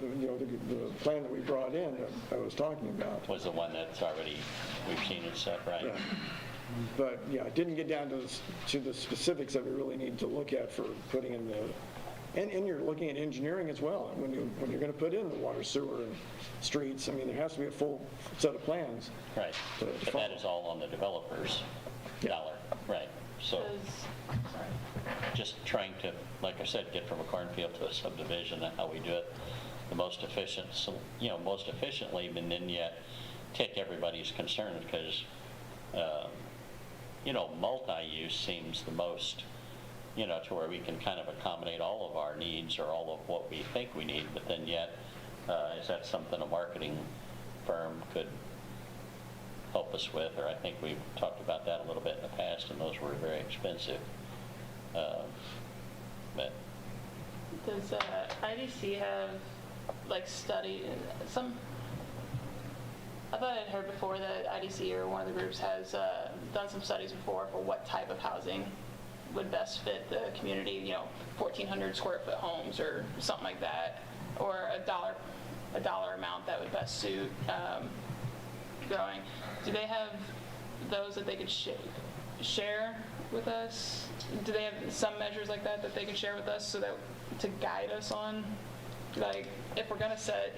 Speaker 11: plan that we brought in that I was talking about.
Speaker 3: Was the one that's already we've seen and stuff, right?
Speaker 11: Yeah. But, yeah, it didn't get down to the specifics that we really need to look at for putting in the, and you're looking at engineering as well, when you're going to put in the water, sewer, and streets. I mean, there has to be a full set of plans.
Speaker 3: Right, but that is all on the developer's dollar, right? So just trying to, like I said, get from a cornfield to a subdivision, and how we do it the most efficient, most efficiently, but then yet take everybody's concern, because, multi-use seems the most, to where we can kind of accommodate all of our needs or all of what we think we need, but then yet, is that something a marketing firm could help us with? Or I think we've talked about that a little bit in the past, and those were very expensive. But
Speaker 8: Does IDC have, study, I thought I'd heard before that IDC or one of the groups has done some studies before for what type of housing would best fit the community, 1,400 square foot homes or something like that, or a dollar amount that would best suit growing. Do they have those that they could share with us? Do they have some measures like that they can share with us, so that to guide us on, if we're going to set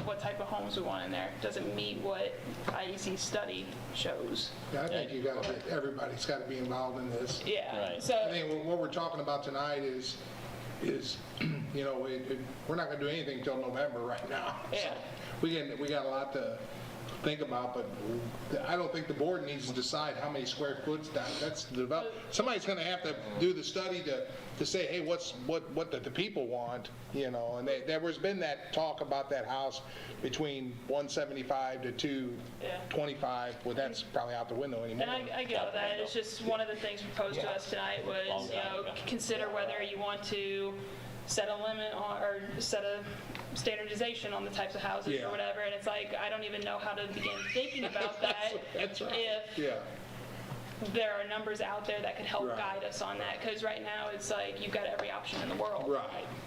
Speaker 8: what type of homes we want in there, does it meet what IDC study shows?
Speaker 7: Yeah, I think everybody's got to be involved in this.
Speaker 8: Yeah.
Speaker 3: Right.
Speaker 8: So
Speaker 7: I think what we're talking about tonight is we're not going to do anything until November right now.
Speaker 8: Yeah.
Speaker 7: So we got a lot to think about, but I don't think the board needs to decide how many square foot that's developed. Somebody's going to have to do the study to say, hey, what do the people want, and there has been that talk about that house between 175 to 225, well, that's probably out the window anymore.
Speaker 8: And I get all that. It's just one of the things proposed to us tonight was, consider whether you want to set a limit on, or set a standardization on the types of houses or whatever. And it's I don't even know how to begin thinking about that.
Speaker 7: That's right.
Speaker 8: If there are numbers out there that could help guide us on that. Because right now it's you've got every option in the world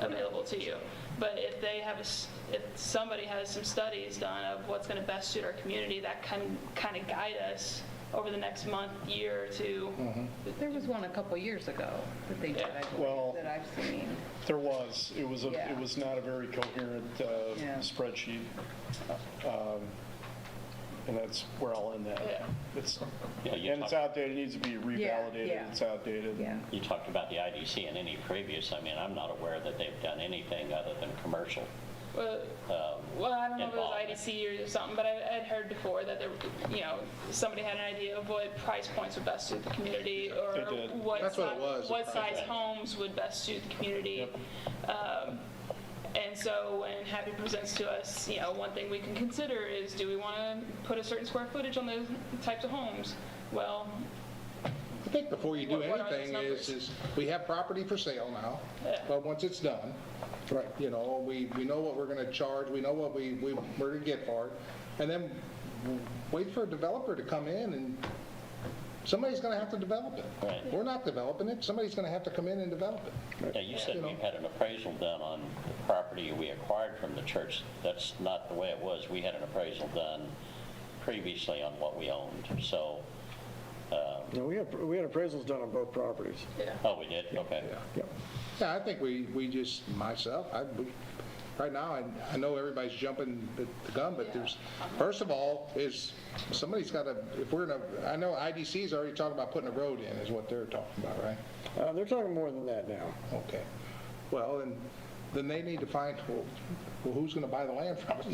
Speaker 8: available to you. But if somebody has some studies done of what's going to best suit our community, that can kind of guide us over the next month, year or two.
Speaker 5: There was one a couple years ago that they did, I believe, that I've seen.
Speaker 4: There was. It was not a very coherent spreadsheet. And that's, we're all in that. It's outdated, it needs to be revalidated, it's outdated.
Speaker 3: you talked about the IDC and any previous, I'm not aware that they've done anything other than commercial.
Speaker 8: Well, I don't know if it was IDC or something, but I had heard before that somebody had an idea of what price points would best suit the community, or what size homes would best suit the community. And so when Happy presents to us, one thing we can consider is, do we want to put a certain square footage on those types of homes? Well,
Speaker 7: I think before you do anything is we have property for sale now, but once it's done, we know what we're going to charge, we know what we're going to get for it, and then wait for a developer to come in, and somebody's going to have to develop it.
Speaker 3: Right.
Speaker 7: We're not developing it, somebody's going to have to come in and develop it.
Speaker 3: Yeah, you said we've had an appraisal done on the property we acquired from the church. That's not the way it was. We had an appraisal done previously on what we owned, so.
Speaker 11: No, we had appraisals done on both properties.
Speaker 3: Oh, we did? Okay.
Speaker 7: Yeah, I think we just, right now, I know everybody's jumping the gun, but there's, first of all, is somebody's got to, I know IDC's already talking about putting a road in, is what they're talking about, right?
Speaker 11: They're talking more than that now.
Speaker 7: Okay. Well, and then they need to find, well, who's going to buy the land from us?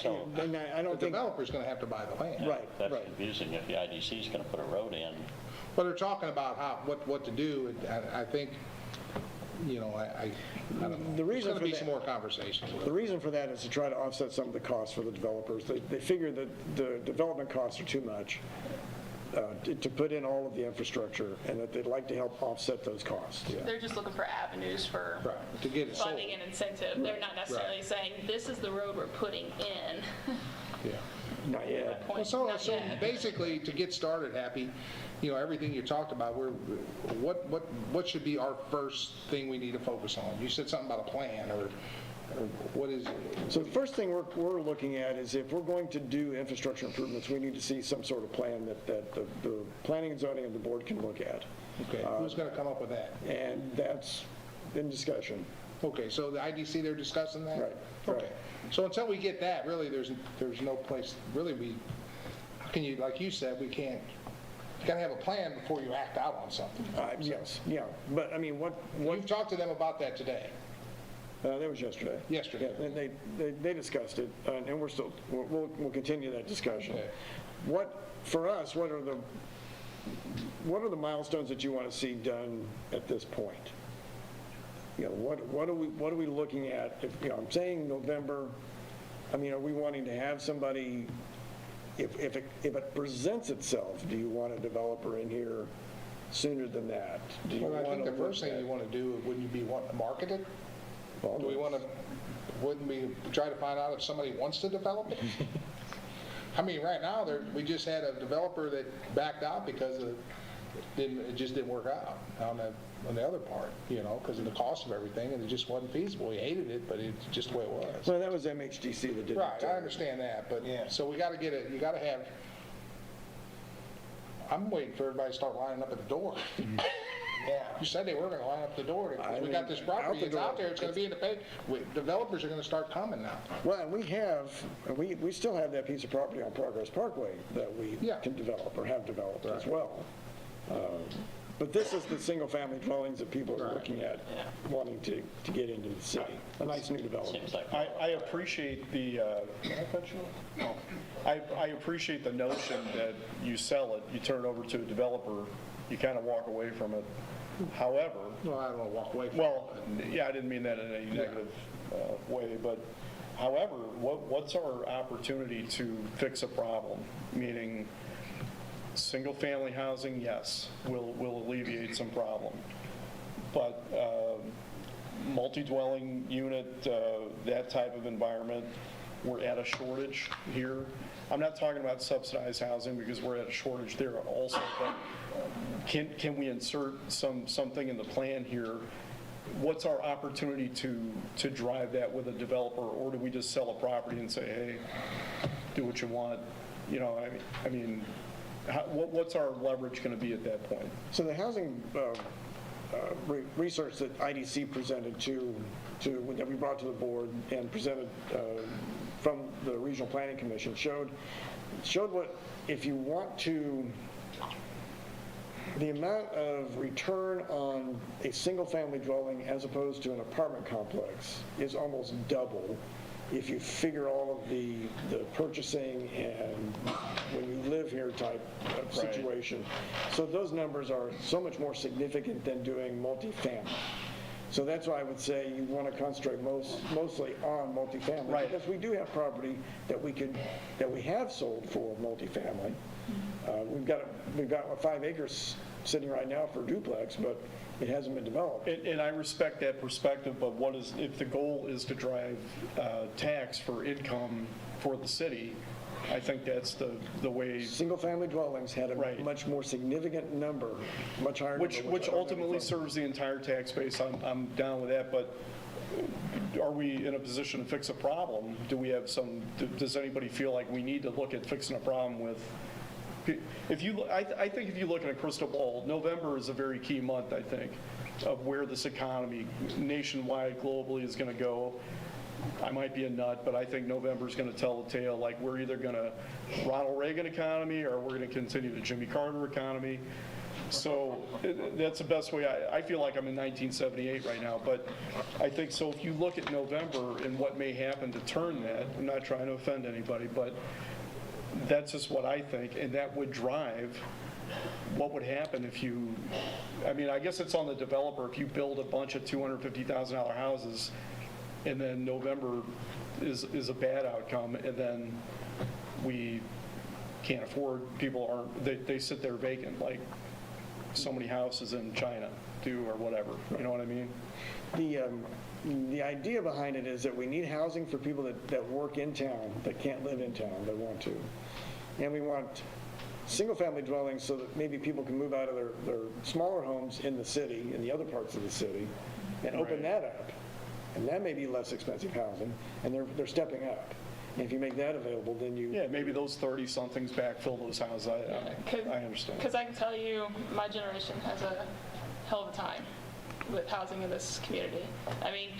Speaker 3: So
Speaker 11: I don't
Speaker 7: The
Speaker 11: think,
Speaker 7: developer's going to have to buy the land.
Speaker 3: that's confusing if the IDC's going to put a road in.
Speaker 7: Well, they're talking about what to do, and I think, I don't know. There's going to be some more conversations.
Speaker 11: the reason for that is to try to offset some of the costs for the developers. They figure that the development costs are too much to put in all of the infrastructure, and that they'd like to help offset those costs.
Speaker 8: they're just looking for avenues for
Speaker 7: to get it sold.
Speaker 8: funding and incentive. They're not necessarily saying, this is the road we're putting in.
Speaker 11: Not yet.
Speaker 7: Well, so basically, to get started, Happy, everything you talked about, what should be our first thing we need to focus on? You said something about a plan, or Or what is,
Speaker 4: So the first thing we're looking at is if we're going to do infrastructure improvements, we need to see some sort of plan that the planning and zoning and the board can look at.
Speaker 7: okay, who's going to come up with that?
Speaker 4: And that's in discussion.
Speaker 7: Okay, so the IDC, they're discussing that?
Speaker 4: Right,
Speaker 7: Okay.
Speaker 4: right.
Speaker 7: So until we get that, really, there's no place, really, can you, like you said, we can't, you got to have a plan before you act out on something.
Speaker 4: Yes, yeah, but I mean, what
Speaker 7: You've talked to them about that today?
Speaker 4: that was yesterday.
Speaker 7: Yesterday.
Speaker 4: Yeah, and they discussed it, and we'll continue that discussion.
Speaker 7: Okay.
Speaker 4: For us, what are the milestones that you want to see done at this point? You know, what are we looking at? If, you know, I'm saying November, I mean, are we wanting to have somebody, if it presents itself, do you want a developer in here sooner than that? Do you
Speaker 7: Well, I
Speaker 4: want
Speaker 7: think
Speaker 4: to
Speaker 7: the first
Speaker 4: look
Speaker 7: thing
Speaker 4: at-
Speaker 7: you want to do, wouldn't you be wanting to market it?
Speaker 4: Well,
Speaker 7: Do we want to, wouldn't we try to find out if somebody wants to develop it? I mean, right now, we just had a developer that backed out because it just didn't work out on the other part, you know, because of the cost of everything, and it just wasn't feasible. He hated it, but it's just the way it was.
Speaker 4: Well, that was MHDC that did it.
Speaker 7: Right, I understand that, but, so we got to get it, you got to have, I'm waiting for everybody to start lining up at the door.
Speaker 1: Yeah.
Speaker 7: You said they were going to line up the door. Because we got this property, it's out there, it's going to be in the paper. Developers are going to start coming now.
Speaker 4: Well, and we still have that piece of property on Progress Parkway that we can develop or have developed as well. But this is the single-family dwellings that people are looking at, wanting to get into the city. A nice new development.
Speaker 3: Seems like
Speaker 13: I appreciate the, I appreciate the notion that you sell it, you turn it over to a developer, you kind of walk away from it. However,
Speaker 7: Well, I don't want to walk away from
Speaker 13: well, yeah, I didn't mean that in any negative way, but however, what's our opportunity to fix a problem? Meaning, single-family housing, yes, will alleviate some problem. But multi-dwelling unit, that type of environment, we're at a shortage here. I'm not talking about subsidized housing because we're at a shortage there also, but can we insert something in the plan here? What's our opportunity to drive that with a developer, or do we just sell a property and say, hey, do what you want? You know, I mean, what's our leverage going to be at that point?
Speaker 4: So the housing research that IDC presented that we brought to the board and presented from the Regional Planning Commission showed what, if you want to, the amount of return on a single-family dwelling as opposed to an apartment complex is almost double if you figure all of the purchasing and when you live here type of situation. So those numbers are so much more significant than doing multifamily. So that's why I would say you want to concentrate mostly on multifamily.
Speaker 13: Right.
Speaker 4: Because we do have property that we have sold for multifamily. We've got 5 acres sitting right now for duplex, but it hasn't been developed.
Speaker 13: And I respect that perspective, but if the goal is to drive tax for income for the city, I think that's the way.
Speaker 4: Single-family dwellings had a much more significant number, much higher number.
Speaker 13: Which ultimately serves the entire tax base. I'm down with that, but are we in a position to fix a problem? Does anybody feel like we need to look at fixing a problem with, I think if you look at a crystal ball, November is a very key month, I think, of where this economy nationwide, globally is going to go. I might be a nut, but I think November is going to tell the tale. Like, we're either going to Ronald Reagan economy or we're going to continue the Jimmy Carter economy. So that's the best way. I feel like I'm in 1978 right now, but I think so. If you look at November and what may happen to turn that, I'm not trying to offend anybody, but that's just what I think, and that would drive what would happen if you, I mean, I guess it's on the developer. If you build a bunch of $250,000 houses and then November is a bad outcome, and then we can't afford, people aren't, they sit there vacant like so many houses in China do or whatever, you know what I mean?
Speaker 4: The idea behind it is that we need housing for people that work in town, that can't live in town, that want to. And we want single-family dwellings so that maybe people can move out of their smaller homes in the city, in the other parts of the city, and open that up
Speaker 11: and that may be less expensive housing, and they're stepping up. And if you make that available, then you...
Speaker 13: Yeah, maybe those 30-somethings backfill those houses. I understand.
Speaker 8: Because I can tell you, my generation has a hell of a time with housing in this community. I mean,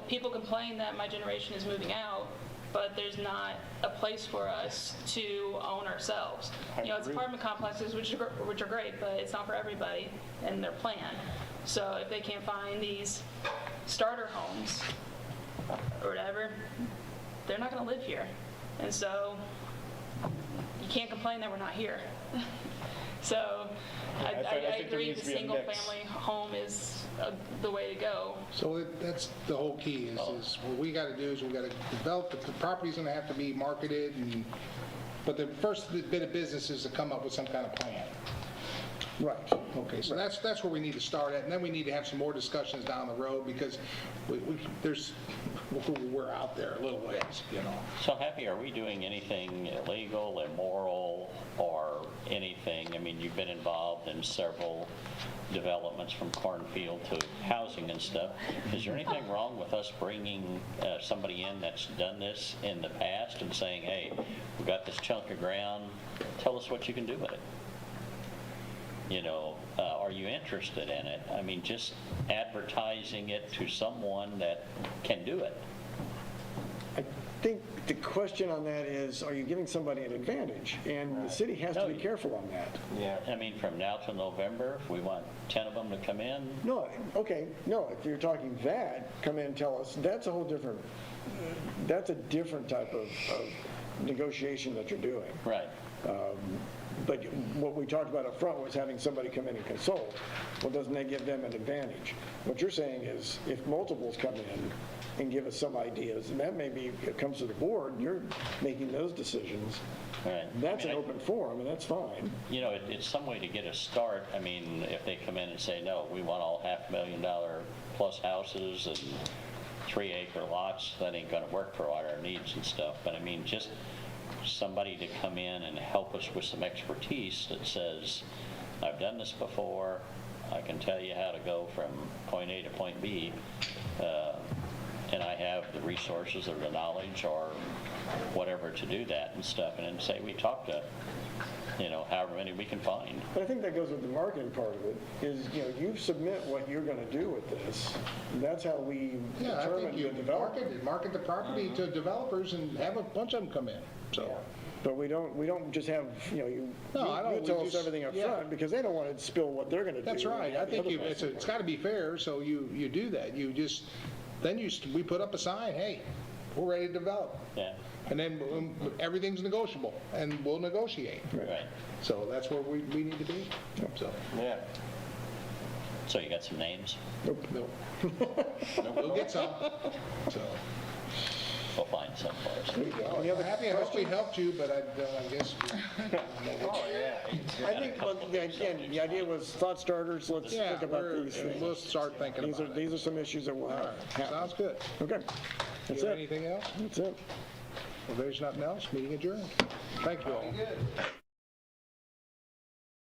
Speaker 8: people complain that my generation is moving out, but there's not a place for us to own ourselves. It's apartment complexes, which are great, but it's not for everybody in their plan. So if they can't find these starter homes or whatever, they're not going to live here. And so you can't complain that we're not here. So I agree the single-family home is the way to go.
Speaker 7: So that's the whole key is what we got to do is we got to develop, the property's going to have to be marketed, but the first bit of business is to come up with some kind of plan.
Speaker 11: Right.
Speaker 7: Okay, so that's where we need to start at, and then we need to have some more discussions down the road because we're out there a little ways,
Speaker 3: So Happy, are we doing anything illegal, immoral, or anything? I mean, you've been involved in several developments from cornfield to housing and stuff. Is there anything wrong with us bringing somebody in that's done this in the past and saying, hey, we got this chunk of ground, tell us what you can do with it? Are you interested in it? I mean, just advertising it to someone that can do it.
Speaker 11: I think the question on that is, are you giving somebody an advantage? And the city has to be careful on that.
Speaker 3: Yeah. I mean, from now to November, if we want 10 of them to come in.
Speaker 11: No, okay, no, if you're talking that, come in and tell us, that's a whole different, that's a different type of negotiation that you're doing.
Speaker 3: Right.
Speaker 11: But what we talked about up front was having somebody come in and consult. Well, doesn't that give them an advantage? What you're saying is if multiples come in and give us some ideas, and that maybe it comes to the board, you're making those decisions.
Speaker 3: Right.
Speaker 11: That's an open forum, and that's fine.
Speaker 3: It's some way to get a start. I mean, if they come in and say, no, we want all $500,000 plus houses and 3-acre lots, that ain't going to work for all our needs and stuff. But I mean, just somebody to come in and help us with some expertise that says, I've done this before, I can tell you how to go from point A to point B, and I have the resources or the knowledge or whatever to do that and stuff, and then say we talk to however many we can find.
Speaker 11: But I think that goes with the marketing part of it, is, you submit what you're going to do with this. That's how we determine the development.
Speaker 7: Market the property to developers and have a bunch of them come in. So.
Speaker 11: Yeah. But we don't just have, you tell us everything up front because they don't want to spill what they're going to do.
Speaker 7: That's right. I think it's got to be fair, so you do that. We put up a sign, hey, we're ready to develop.
Speaker 3: Yeah.
Speaker 7: And then everything's negotiable, and we'll negotiate.
Speaker 3: Right.
Speaker 7: So that's where we need to be. So.
Speaker 3: Yeah. So you got some names?
Speaker 7: Nope. We'll get some. So.
Speaker 3: We'll find some for us.
Speaker 7: I'm happy. I hope we helped you, but I guess.
Speaker 3: Oh, yeah.
Speaker 11: I think, again, the idea was thought starters. Let's think about these things.
Speaker 7: We'll start thinking about it.
Speaker 11: These are some issues that we'll have.
Speaker 7: Sounds good.
Speaker 11: Okay. That's it.
Speaker 7: Anything else?
Speaker 11: That's it.
Speaker 7: Well, there's nothing else. Meeting adjourned. Thank you all.